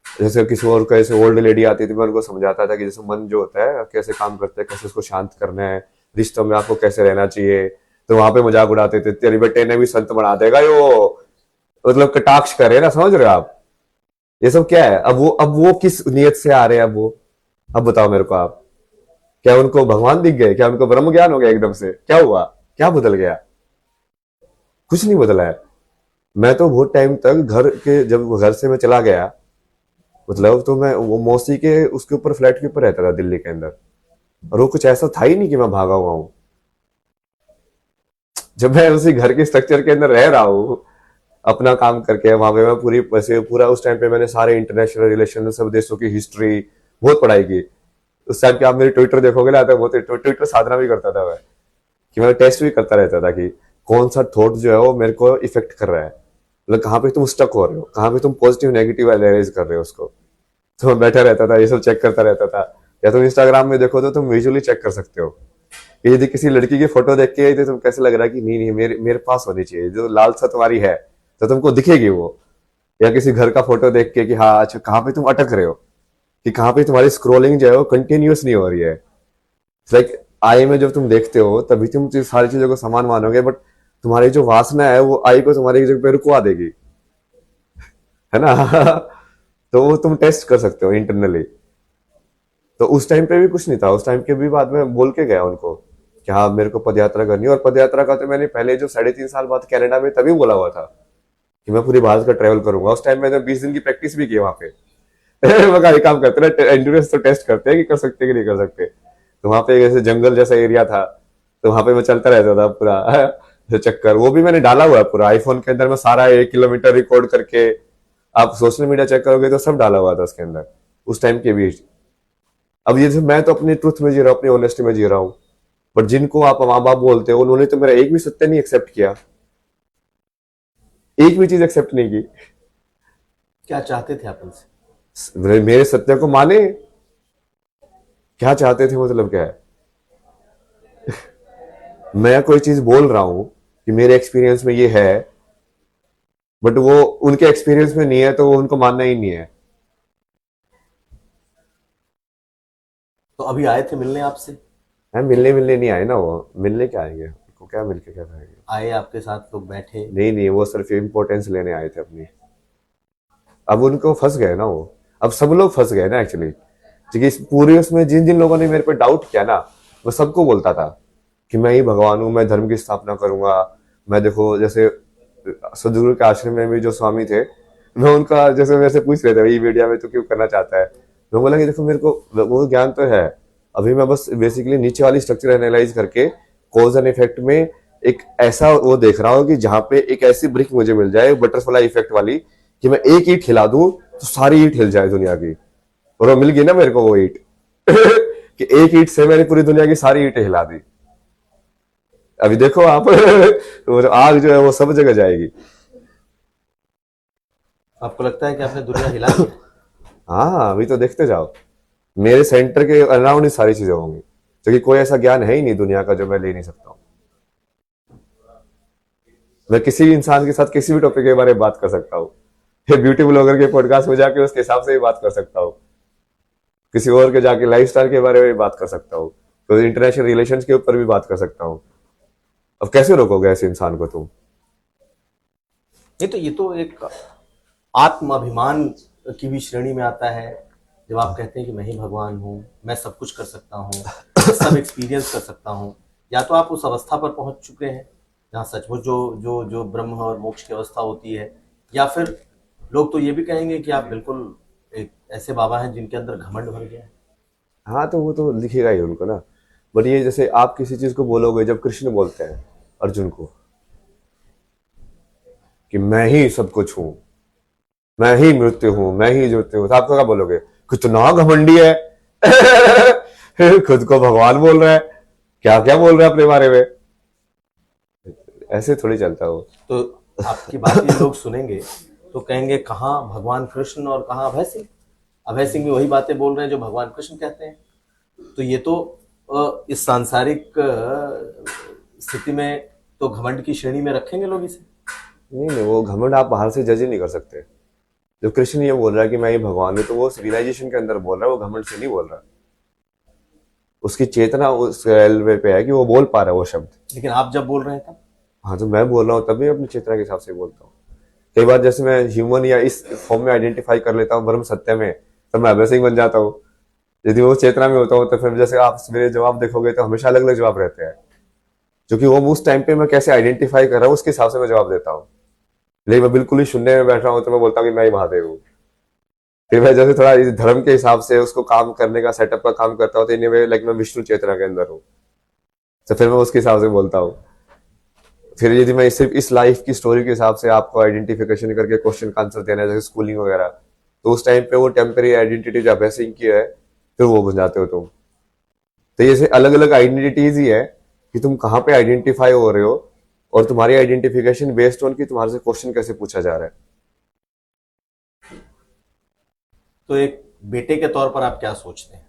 जैसे किसी और कैसे ओल्ड लेडी आती थी, मैं उनको समझाता था कि जैसे मन जो होता है कैसे काम करता है, कैसे उसको शांत करना है, रिश्तों में आपको कैसे रहना चाहिए। तो वहां पे मजाक उड़ाते थे, तेरे बेटे ने भी संत बना देगा यो। मतलब कटाक्ष करे ना, समझ रहे हो आप। ये सब क्या है, अब वो किस नियत से आ रहे हैं अब वो। अब बताओ मेरे को आप, क्या उनको भगवान दिख गए, क्या उनको ब्रह्म ज्ञान हो गया एकदम से, क्या हुआ, क्या बदल गया? कुछ नहीं बदला है। मैं तो बहुत टाइम तक घर के, जब घर से मैं चला गया, मतलब तो मैं वो मौसी के उसके ऊपर फ्लैट के ऊपर रहता था दिल्ली के अंदर। और वो कुछ ऐसा था ही नहीं कि मैं भागा हुआ हूँ। जब मैं उसी घर के स्ट्रक्चर के अंदर रह रहा हूँ अपना काम करके, वहां पे मैं पूरी वैसे पूरा उस टाइम पे मैंने सारे इंटरनेशनल रिलेशन, सब देशों की हिस्ट्री बहुत पढ़ाई की। उस टाइम पे आप मेरे ट्विटर देखोगे ना, तो बहुत ट्विटर साधना भी करता था मैं, कि मैं टेस्ट भी करता रहता था कि कौन सा थॉट जो है वो मेरे को इफेक्ट कर रहा है, मतलब कहाँ पे तुम स्टक हो रहे हो, कहाँ पे तुम पॉजिटिव नेगेटिव एनालाइज कर रहे हो उसको। तो मैं बैठा रहता था, ये सब चेक करता रहता था। या तुम इंस्टाग्राम में देखो तो तुम विजुअली चेक कर सकते हो कि यदि किसी लड़की की फोटो देख के तो तुम कैसे लग रहा है कि नहीं नहीं मेरे मेरे पास होनी चाहिए, जो लालसा तुम्हारी है तो तुमको दिखेगी वो। या किसी घर का फोटो देख के कि हाँ अच्छा कहाँ पे तुम अटक रहे हो, कि कहाँ पे तुम्हारी स्क्रोलिंग जो है वो कंटिन्यूस नहीं हो रही है। लाइक आई में जब तुम देखते हो तभी तुम सारी चीजों को समान मानोगे, बट तुम्हारी जो वासना है वो आई को तुम्हारी जगह पे रुकवा देगी, है ना। तो वो तुम टेस्ट कर सकते हो इंटरनली। तो उस टाइम पे भी कुछ नहीं था, उस टाइम के भी बाद में बोल के गया उनको कि हाँ मेरे को पदयात्रा करनी है। और पदयात्रा का तो मैंने पहले जो 3.5 साल बाद कनाडा में तभी बोला हुआ था कि मैं पूरी भारत का ट्रेवल करूंगा। उस टाइम मैंने 20 दिन की प्रैक्टिस भी की वहां पे। मैं कहा, एक काम करते ना, एंड्योरेंस तो टेस्ट करते हैं कि कर सकते कि नहीं कर सकते। तो वहां पे ऐसे जंगल जैसा एरिया था, तो वहां पे मैं चलता रहता था पूरा चक्कर। वो भी मैंने डाला हुआ है पूरा आईफोन के अंदर, मैं सारा 1 किलोमीटर रिकॉर्ड करके। आप सोशल मीडिया चेक करोगे तो सब डाला हुआ था उसके अंदर उस टाइम के बीच। अब ये मैं तो अपने ट्रुथ में जी रहा हूँ, अपनी ऑनेस्टी में जी रहा हूँ। बट जिनको आप माँ बाप बोलते हो उन्होंने तो मेरा एक भी सत्य नहीं एक्सेप्ट किया, एक भी चीज एक्सेप्ट नहीं की। क्या चाहते थे आप उनसे? मेरे सत्य को माने, क्या चाहते थे मतलब क्या है। मैं कोई चीज बोल रहा हूं कि मेरे एक्सपीरियंस में ये है, बट वो उनके एक्सपीरियंस में नहीं है तो वो उनको मानना ही नहीं है। तो अभी आए थे मिलने आपसे? है मिलने मिलने नहीं आए ना, वो मिलने क्या आएंगे, उनको क्या मिलके क्या करेंगे। आए, आपके साथ लोग बैठे? नहीं नहीं, वो सिर्फ इम्पोर्टेंस लेने आए थे अपनी। अब उनको फंस गए ना वो, अब सब लोग फंस गए ना एक्चुअली। क्योंकि इस पूरे उसमें जिन जिन लोगों ने मेरे पे डाउट किया ना, मैं सबको बोलता था कि मैं ही भगवान हूँ, मैं धर्म की स्थापना करूंगा। मैं देखो जैसे सदगुरु के आश्रम में भी जो स्वामी थे, मैं उनका जैसे मेरे से पूछ रहे थे भाई मीडिया में तो क्यों करना चाहता है। मैं बोला कि देखो मेरे को वो ज्ञान तो है, अभी मैं बस बेसिकली नीचे वाली स्ट्रक्चर एनालाइज करके कॉज एंड इफेक्ट में एक ऐसा वो देख रहा हूँ कि जहां पे एक ऐसी ब्रिक मुझे मिल जाए बटरफ्लाई इफेक्ट वाली, कि मैं एक ईंट हिला दूं तो सारी ईंट हिल जाए दुनिया की। और वो मिल गई ना मेरे को वो ईंट कि एक ईंट से मैंने पूरी दुनिया की सारी ईंटें हिला दी। अभी देखो आप तो वो आग जो है वो सब जगह जाएगी। आपको लगता है कि आपने दुनिया हिला दिया? हाँ अभी तो देखते जाओ। मेरे सेंटर के अराउंड ही सारी चीजें होंगी, क्योंकि कोई ऐसा ज्ञान है ही नहीं दुनिया का जो मैं ले नहीं सकता हूँ। मैं किसी भी इंसान के साथ किसी भी टॉपिक के बारे में बात कर सकता हूँ। ये ब्यूटी ब्लॉगर के पॉडकास्ट में जाके उसके हिसाब से ही बात कर सकता हूँ, किसी और के जाके लाइफस्टाइल के बारे में भी बात कर सकता हूँ, तो इंटरनेशनल रिलेशंस के ऊपर भी बात कर सकता हूँ। अब कैसे रोकोगे ऐसे इंसान को तुम? ये तो एक आत्माभिमान की भी श्रेणी में आता है, जब आप कहते हैं कि मैं ही भगवान हूँ, मैं सब कुछ कर सकता हूँ, मैं सब एक्सपीरियंस कर सकता हूँ। या तो आप उस अवस्था पर पहुंच चुके हैं जहाँ सचमुच जो जो जो ब्रह्म और मोक्ष की अवस्था होती है, या फिर लोग तो ये भी कहेंगे कि आप बिल्कुल एक ऐसे बाबा हैं जिनके अंदर घमंड भर गया है। हाँ, तो वो तो लिखेगा ही उनको ना। बट ये जैसे आप किसी चीज को बोलोगे, जब कृष्ण बोलते हैं अर्जुन को कि मैं ही सब कुछ हूं, मैं ही मृत्यु हूं, मैं ही ज्योति हूं, तो आप तो क्या बोलोगे? कितना घमंडी है। खुद को भगवान बोल रहा है, क्या क्या बोल रहा है अपने बारे में। ऐसे थोड़ी चलता वो। तो आपकी बात ये लोग सुनेंगे तो कहेंगे कहाँ भगवान कृष्ण और कहाँ अभय सिंह। अभय सिंह भी वही बातें बोल रहे हैं जो भगवान कृष्ण कहते हैं। तो ये तो इस सांसारिक स्थिति में तो घमंड की श्रेणी में रखेंगे लोग इसे। नहीं नहीं, वो घमंड आप बाहर से जज ही नहीं कर सकते। जब कृष्ण ये बोल रहा है कि मैं ही भगवान हूं, तो वो रियलाइजेशन के अंदर बोल रहा है, वो घमंड से नहीं बोल रहा। उसकी चेतना उस लेवल पे है कि वो बोल पा रहा है वो शब्द। लेकिन आप जब बोल रहे हैं तब हाँ, तो मैं बोल रहा हूँ तभी अपनी चेतना के हिसाब से बोलता हूँ। कई बार जैसे मैं ह्यूमन या इस फॉर्म में आइडेंटिफाई कर लेता हूँ ब्रह्म सत्य में, तब मैं अभय सिंह बन जाता हूँ। यदि वो चेतना में होता हूँ तो फिर जैसे आप मेरे जवाब देखोगे तो हमेशा अलग अलग जवाब रहते हैं, क्योंकि वो उस टाइम पे मैं कैसे आइडेंटिफाई कर रहा हूँ उसके हिसाब से मैं जवाब देता हूँ। लेकिन मैं बिल्कुल ही शून्य में बैठ रहा हूँ तो मैं बोलता हूँ कि मैं ही महादेव हूँ। फिर मैं जैसे थोड़ा इस धर्म के हिसाब से उसको काम करने का सेटअप का काम करता हूँ, तो इन वे लाइक मैं विष्णु चेतना के अंदर हूँ, तो फिर मैं उसके हिसाब से बोलता हूँ। फिर यदि मैं सिर्फ इस लाइफ की स्टोरी के हिसाब से आपको आइडेंटिफिकेशन करके क्वेश्चन का आंसर देना है, जैसे स्कूलिंग वगैरह, तो उस टाइम पे वो टेम्पररी आइडेंटिटी जो अभय सिंह की है, फिर वो बन जाते हो तुम। तो ये अलग अलग आइडेंटिटीज ही है कि तुम कहाँ पे आइडेंटिफाई हो रहे हो, और तुम्हारी आइडेंटिफिकेशन बेस्ड ऑन कि तुम्हारे से क्वेश्चन कैसे पूछा जा रहा है। तो एक बेटे के तौर पर आप क्या सोचते हैं?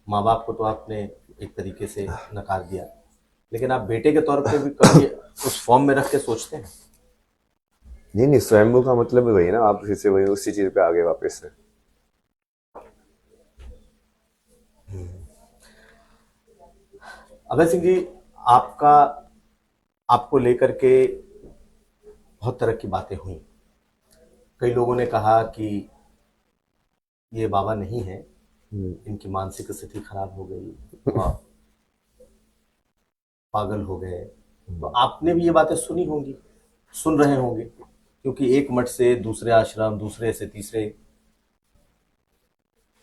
माँ बाप को तो आपने एक तरीके से नकार दिया, लेकिन आप बेटे के तौर पे भी कभी उस फॉर्म में रख के सोचते हैं? नहीं नहीं, स्वयंभू का मतलब वही ना, आप फिर से वही उसी चीज पे आगे वापस से। अभय सिंह जी, आपका आपको लेकर के बहुत तरह की बातें हुई। कई लोगों ने कहा कि ये बाबा नहीं है, इनकी मानसिक स्थिति खराब हो गई और पागल हो गए। तो आपने भी ये बातें सुनी होंगी, सुन रहे होंगे, क्योंकि एक मठ से दूसरे आश्रम, दूसरे से तीसरे।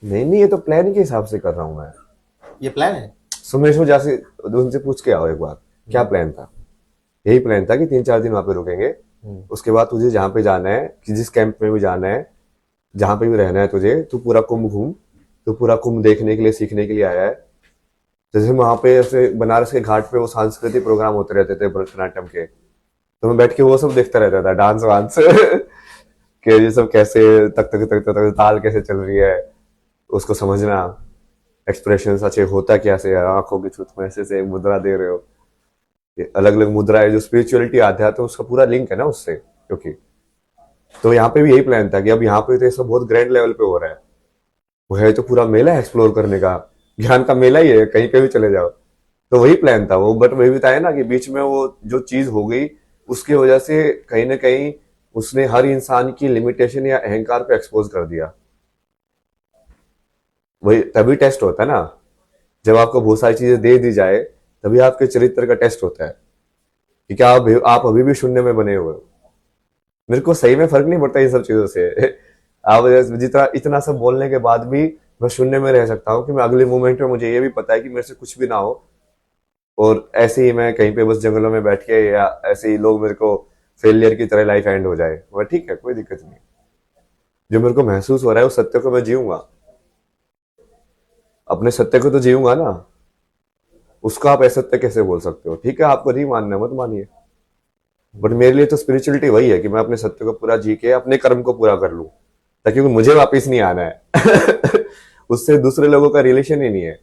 नहीं नहीं, ये तो प्लान के हिसाब से कर रहा हूँ मैं। ये प्लान है? सुमेश को जासे उनसे पूछ के आओ एक बार, क्या प्लान था। यही प्लान था कि 3-4 दिन वहां पे रुकेंगे, उसके बाद तुझे जहाँ पे जाना है, कि जिस कैंप में भी जाना है, जहां पे भी रहना है तुझे, तू पूरा कुंभ घूम। तू पूरा कुंभ देखने के लिए, सीखने के लिए आया है। जैसे वहां पे ऐसे बनारस के घाट पे वो सांस्कृतिक प्रोग्राम होते रहते थे भरतनाट्यम के, तो मैं बैठ के वो सब देखता रहता था, डांस वांस कि ये सब कैसे तक तक तक तक तक ताल कैसे चल रही है, उसको समझना, एक्सप्रेशन अच्छे होता कैसे है, आंखों की छुट में ऐसे से मुद्रा दे रहे हो, ये अलग अलग मुद्रा है जो स्पिरिचुअलिटी आध्यात्म उसका पूरा लिंक है ना उससे, क्योंकि तो यहाँ पे भी यही प्लान था कि अब यहाँ पे तो ये सब बहुत ग्रैंड लेवल पे हो रहा है। वो है तो पूरा मेला है एक्सप्लोर करने का, ज्ञान का मेला ही है, कहीं पे भी चले जाओ। तो वही प्लान था वो, बट वही बताया ना कि बीच में वो जो चीज हो गई, उसकी वजह से कहीं ना कहीं उसने हर इंसान की लिमिटेशन या अहंकार पे एक्सपोज कर दिया। वही तभी टेस्ट होता है ना, जब आपको बहुत सारी चीजें दे दी जाए, तभी आपके चरित्र का टेस्ट होता है कि क्या आप अभी भी शून्य में बने हुए हो। मेरे को सही में फर्क नहीं पड़ता इन सब चीजों से। आप जितना इतना सब बोलने के बाद भी मैं शून्य में रह सकता हूँ कि मैं अगले मोमेंट में मुझे ये भी पता है कि मेरे से कुछ भी ना हो, और ऐसे ही मैं कहीं पे बस जंगलों में बैठ के, या ऐसे ही लोग मेरे को फेलियर की तरह लाइफ एंड हो जाए, वह ठीक है, कोई दिक्कत नहीं। जो मेरे को महसूस हो रहा है उस सत्य को मैं जीऊंगा, अपने सत्य को तो जीऊंगा ना। उसको आप असत्य कैसे बोल सकते हो? ठीक है, आपको नहीं मानना मत मानिए, बट मेरे लिए तो स्पिरिचुअलिटी वही है कि मैं अपने सत्य को पूरा जी के अपने कर्म को पूरा कर लूं, ताकि मुझे वापस नहीं आना है। उससे दूसरे लोगों का रिलेशन ही नहीं है।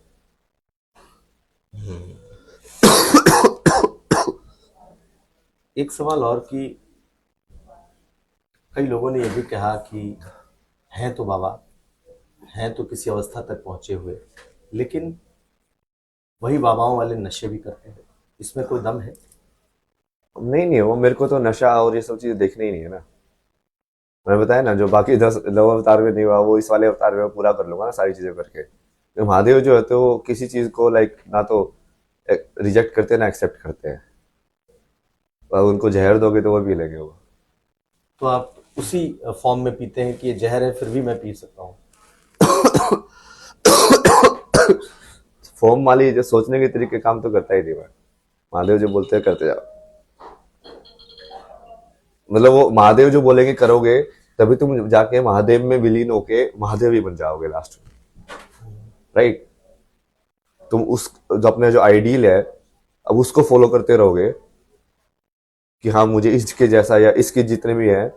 एक सवाल और कि कई लोगों ने यह भी कहा कि हैं तो बाबा, हैं तो किसी अवस्था तक पहुंचे हुए, लेकिन वही बाबाओं वाले नशे भी करते हैं, इसमें कोई दम है? नहीं नहीं, वो मेरे को तो नशा और ये सब चीजें देखनी ही नहीं है ना। मैंने बताया ना, जो बाकी 10 9 अवतार में नहीं हुआ वो इस वाले अवतार में मैं पूरा कर लूंगा ना सारी चीजें करके। तो महादेव जो है तो वो किसी चीज को लाइक ना तो रिजेक्ट करते हैं ना एक्सेप्ट करते हैं। और उनको जहर दोगे तो वो पी लेंगे वो। तो आप उसी फॉर्म में पीते हैं कि ये जहर है फिर भी मैं पी सकता हूँ? फॉर्म वाली जो सोचने के तरीके काम तो करता ही नहीं मैं। महादेव जो बोलते हैं करते जाओ। मतलब वो महादेव जो बोलेंगे करोगे, तभी तुम जाके महादेव में विलीन होके महादेव ही बन जाओगे लास्ट में, राइट। तुम उस जो अपने जो आइडियल है अब उसको फॉलो करते रहोगे कि हाँ मुझे इसके जैसा या इसके जितने भी हैं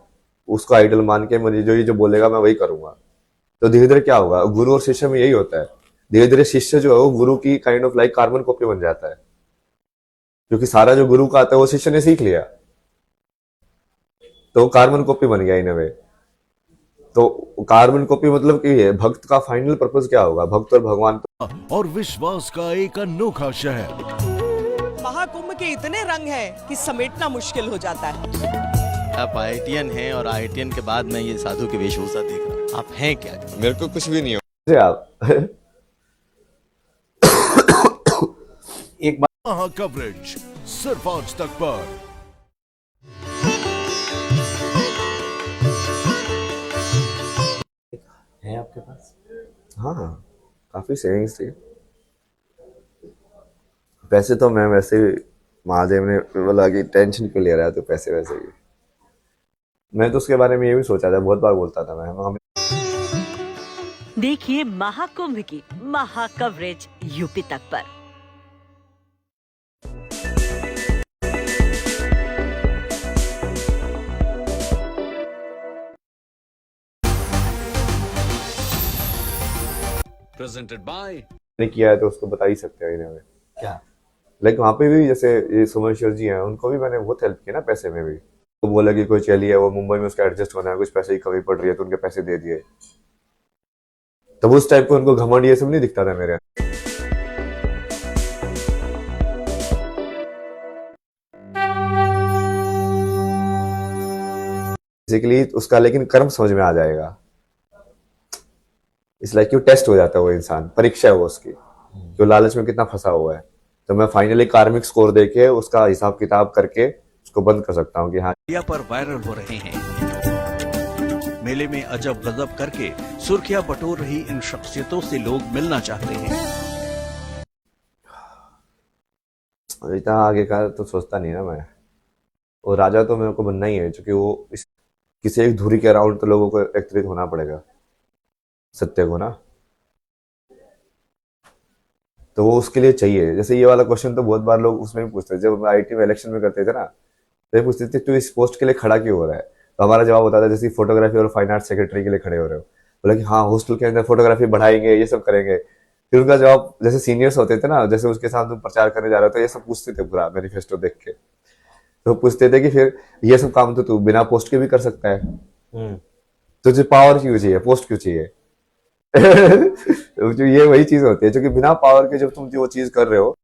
उसको आइडल मान के मुझे जो ये जो बोलेगा मैं वही करूंगा। तो धीरे धीरे क्या होगा, गुरु और शिष्य में यही होता है। धीरे धीरे शिष्य जो है वो गुरु की kind of like carbon copy बन जाता है, क्योंकि सारा जो गुरु का आता है वो शिष्य ने सीख लिया, तो कार्बन कॉपी बन गया इन अ वे। तो कार्बन कॉपी मतलब कि है भक्त का फाइनल पर्पस क्या होगा, भक्त और भगवान और विश्वास का एक अनोखा शहर। महाकुंभ के इतने रंग हैं कि समेटना मुश्किल हो जाता है। आप आईआईटीएन हैं और आईआईटीएन के बाद मैं ये साधु की वेशभूषा देख रहा हूँ, आप हैं क्या? मेरे को कुछ भी नहीं हो आप। एक बात महा कवरेज सिर्फ आज तक पर। है आपके पास? हाँ काफी सेविंग्स थी। पैसे तो मैं वैसे ही, महादेव ने बोला कि टेंशन क्यों ले रहा है तो पैसे वैसे ही। मैं तो उसके बारे में ये भी सोचा था, बहुत बार बोलता था मैं। देखिए महाकुंभ की महा कवरेज यूपी तक पर। प्रेजेंटेड बाय ने किया है तो उसको बता ही सकते हैं इन्हें। क्या? लाइक वहाँ पे भी जैसे ये सोमेश्वर जी हैं, उनको भी मैंने बहुत हेल्प की ना पैसे में भी। वो बोला कि कोई चली है वो मुंबई में उसका एडजस्ट होना है, कुछ पैसे की कमी पड़ रही है तो उनके पैसे दे दिए। तब उस टाइप को उनको घमंड ये सब नहीं दिखता था मेरे। बेसिकली उसका लेकिन कर्म समझ में आ जाएगा। इस लाइक क्यों टेस्ट हो जाता है वो इंसान, परीक्षा है वो उसकी, जो लालच में कितना फंसा हुआ है। तो मैं फाइनली कार्मिक स्कोर देके उसका हिसाब किताब करके उसको बंद कर सकता हूँ कि हाँ। मीडिया पर वायरल हो रहे हैं। मेले में अजब गजब करके सुर्खियां बटोर रही इन शख्सियतों से लोग मिलना चाहते हैं। इतना आगे का तो सोचता नहीं ना मैं। वो राजा तो मेरे को बनना ही है, क्योंकि वो किसी एक धुरी के अराउंड तो लोगों को एकत्रित होना पड़ेगा सत्य को ना। तो वो उसके लिए चाहिए। जैसे ये वाला क्वेश्चन तो बहुत बार लोग उसमें भी पूछते थे, जब आईटी में इलेक्शन में करते थे ना, तो ये पूछते थे तू इस पोस्ट के लिए खड़ा क्यों हो रहा है। तो हमारा जवाब होता था जैसे फोटोग्राफी और फाइन आर्ट सेक्रेटरी के लिए खड़े हो रहे हो। बोला कि हाँ हॉस्टल के अंदर फोटोग्राफी बढ़ाएंगे, ये सब करेंगे। फिर उनका जवाब जैसे सीनियर्स होते थे ना, जैसे उसके साथ तुम प्रचार करने जा रहे हो तो ये सब पूछते थे पूरा मैनिफेस्टो देख के। तो पूछते थे कि फिर ये सब काम तो तू बिना पोस्ट के भी कर सकता है, तुझे पावर क्यों चाहिए, पोस्ट क्यों चाहिए। जो ये वही चीज होती है, जो कि बिना पावर के जब तुम जो चीज कर रहे हो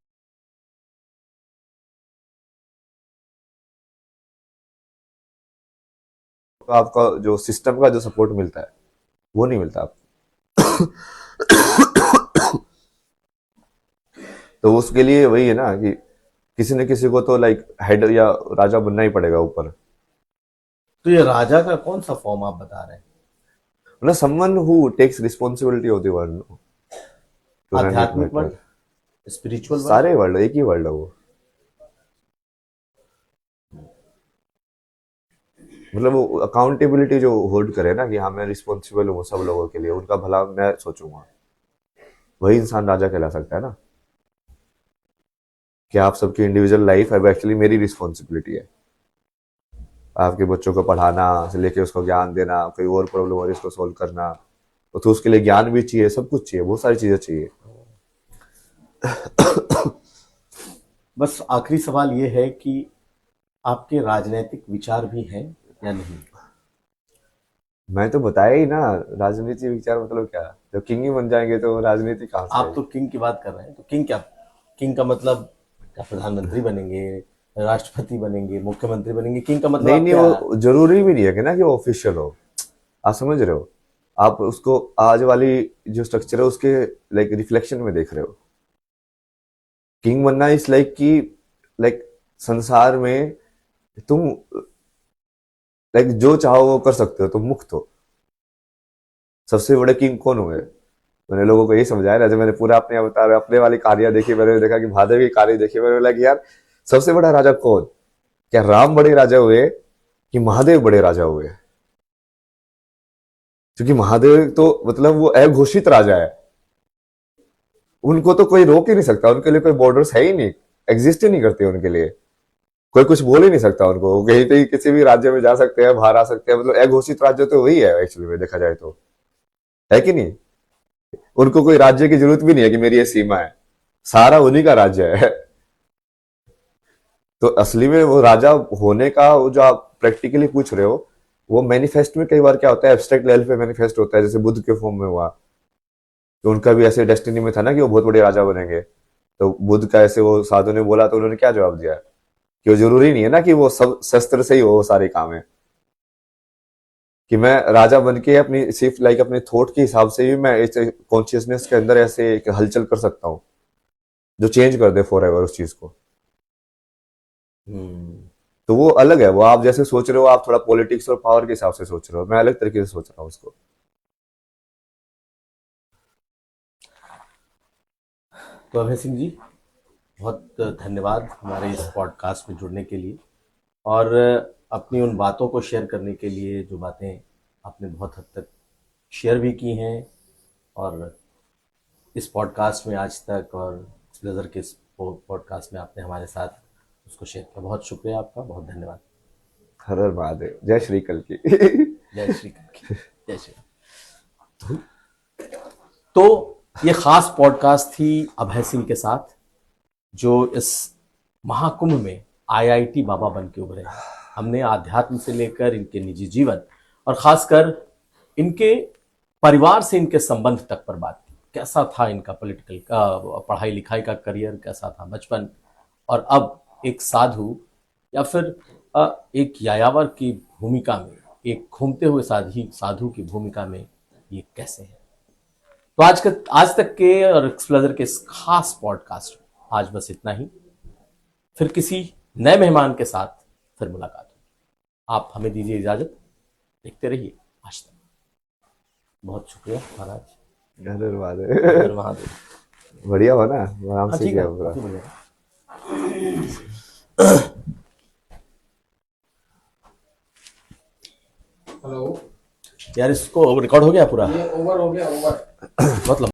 तो आपका जो सिस्टम का जो सपोर्ट मिलता है वो नहीं मिलता आपको। तो उसके लिए वही है ना कि किसी न किसी को तो लाइक हेड या राजा बनना ही पड़ेगा ऊपर। तो ये राजा का कौन सा फॉर्म आप बता रहे हैं? मतलब someone who takes responsibility of the world. आध्यात्मिक वर्ल्ड, स्पिरिचुअल वर्ल्ड, सारे वर्ल्ड एक ही वर्ल्ड है वो। मतलब वो अकाउंटेबिलिटी जो होल्ड करे ना कि हाँ मैं रिस्पॉन्सिबल हूँ सब लोगों के लिए, उनका भला मैं सोचूंगा, वही इंसान राजा कहला सकता है ना। कि आप सबकी इंडिविजुअल लाइफ है एक्चुअली मेरी रिस्पॉन्सिबिलिटी है। आपके बच्चों को पढ़ाना से लेके उसको ज्ञान देना, कोई और प्रॉब्लम हो रही है उसको सोल्व करना, तो उसके लिए ज्ञान भी चाहिए, सब कुछ चाहिए, बहुत सारी चीजें चाहिए। बस आखिरी सवाल ये है कि आपके राजनीतिक विचार भी हैं या नहीं? मैं तो बताया ही ना, राजनीति विचार मतलब क्या, जब किंग ही बन जाएंगे तो राजनीति कहाँ से आप तो किंग की बात कर रहे हैं, तो किंग क्या? किंग का मतलब क्या प्रधानमंत्री बनेंगे, राष्ट्रपति बनेंगे, मुख्यमंत्री बनेंगे? किंग का मतलब नहीं आप नहीं, क्या? वो जरूरी भी नहीं है कि ना कि वो ऑफिशियल हो। आप समझ रहे हो, आप उसको आज वाली जो स्ट्रक्चर है उसके लाइक रिफ्लेक्शन में देख रहे हो। किंग बनना इस लाइक कि लाइक संसार में तुम लाइक जो चाहो वो कर सकते हो, तुम मुक्त हो। सबसे बड़े किंग कौन हुए? मैंने लोगों को यही समझाया ना, जब मैंने पूरा अपने अवतार अपने वाली कार्य देखी, मैंने देखा कि महादेव की कार्य देखी, मैंने बोला कि यार सबसे बड़ा राजा कौन? क्या राम बड़े राजा हुए कि महादेव बड़े राजा हुए? क्योंकि महादेव तो मतलब वो अघोषित राजा है, उनको तो कोई रोक ही नहीं सकता, उनके लिए कोई बॉर्डर्स है ही नहीं, एग्जिस्ट ही नहीं करते उनके लिए, कोई कुछ बोल ही नहीं सकता उनको। वो कहीं पे किसी भी राज्य में जा सकते हैं, बाहर आ सकते हैं, मतलब अघोषित राज्य तो वही है एक्चुअली में देखा जाए तो, है कि नहीं? उनको कोई राज्य की जरूरत भी नहीं है कि मेरी ये सीमा है, सारा उन्हीं का राज्य है। तो असली में वो राजा होने का वो जो आप प्रैक्टिकली पूछ रहे हो, वो मैनिफेस्ट में कई बार क्या होता है, एब्स्ट्रैक्ट लेवल पे मैनिफेस्ट होता है, जैसे बुद्ध के फॉर्म में हुआ। तो उनका भी ऐसे डेस्टिनी में था ना कि वो बहुत बड़े राजा बनेंगे। तो बुद्ध का ऐसे वो साधु ने बोला तो उन्होंने क्या जवाब दिया कि वो जरूरी नहीं है ना कि वो सब शस्त्र से ही वो सारे काम है, कि मैं राजा बन के अपनी सिर्फ लाइक अपने थॉट के हिसाब से भी मैं ऐसे कॉन्शियसनेस के अंदर ऐसे एक हलचल कर सकता हूँ जो चेंज कर दे फॉर एवर उस चीज को। तो वो अलग है, वो आप जैसे सोच रहे हो, आप थोड़ा पॉलिटिक्स और पावर के हिसाब से सोच रहे हो, मैं अलग तरीके से सोच रहा हूँ उसको। तो अभय सिंह जी, बहुत धन्यवाद हमारे इस पॉडकास्ट में जुड़ने के लिए और अपनी उन बातों को शेयर करने के लिए जो बातें आपने बहुत हद तक शेयर भी की हैं, और इस पॉडकास्ट में आज तक और ब्लेजर के इस पॉडकास्ट में आपने हमारे साथ उसको शेयर किया। बहुत शुक्रिया आपका, बहुत धन्यवाद। हर हर महादेव, जय श्री कल की। जय श्री कृष्ण, जय श्री। तो ये खास पॉडकास्ट थी अभय सिंह के साथ, जो इस महाकुंभ में आईआईटी बाबा बन के उभरे। हमने आध्यात्म से लेकर इनके निजी जीवन और खासकर इनके परिवार से इनके संबंध तक पर बात की। कैसा था इनका पॉलिटिकल पढ़ाई लिखाई का करियर, कैसा था बचपन, और अब एक साधु या फिर एक यायावर की भूमिका में, एक घूमते हुए साधु की भूमिका में ये कैसे है। तो आज तक के और एक्सप्लोजर के इस खास पॉडकास्ट में आज बस इतना ही। फिर किसी नए मेहमान के साथ फिर मुलाकात होगी। आप हमें दीजिए इजाजत, देखते रहिए आज तक। बहुत शुक्रिया महाराज। हर हर महादेव। हर महादेव। बढ़िया हुआ ना, आराम हाँ, से ठीक है, किया पूरा। काफी बढ़िया। हेलो यार इसको रिकॉर्ड हो गया पूरा? ये ओवर हो गया ओवर मतलब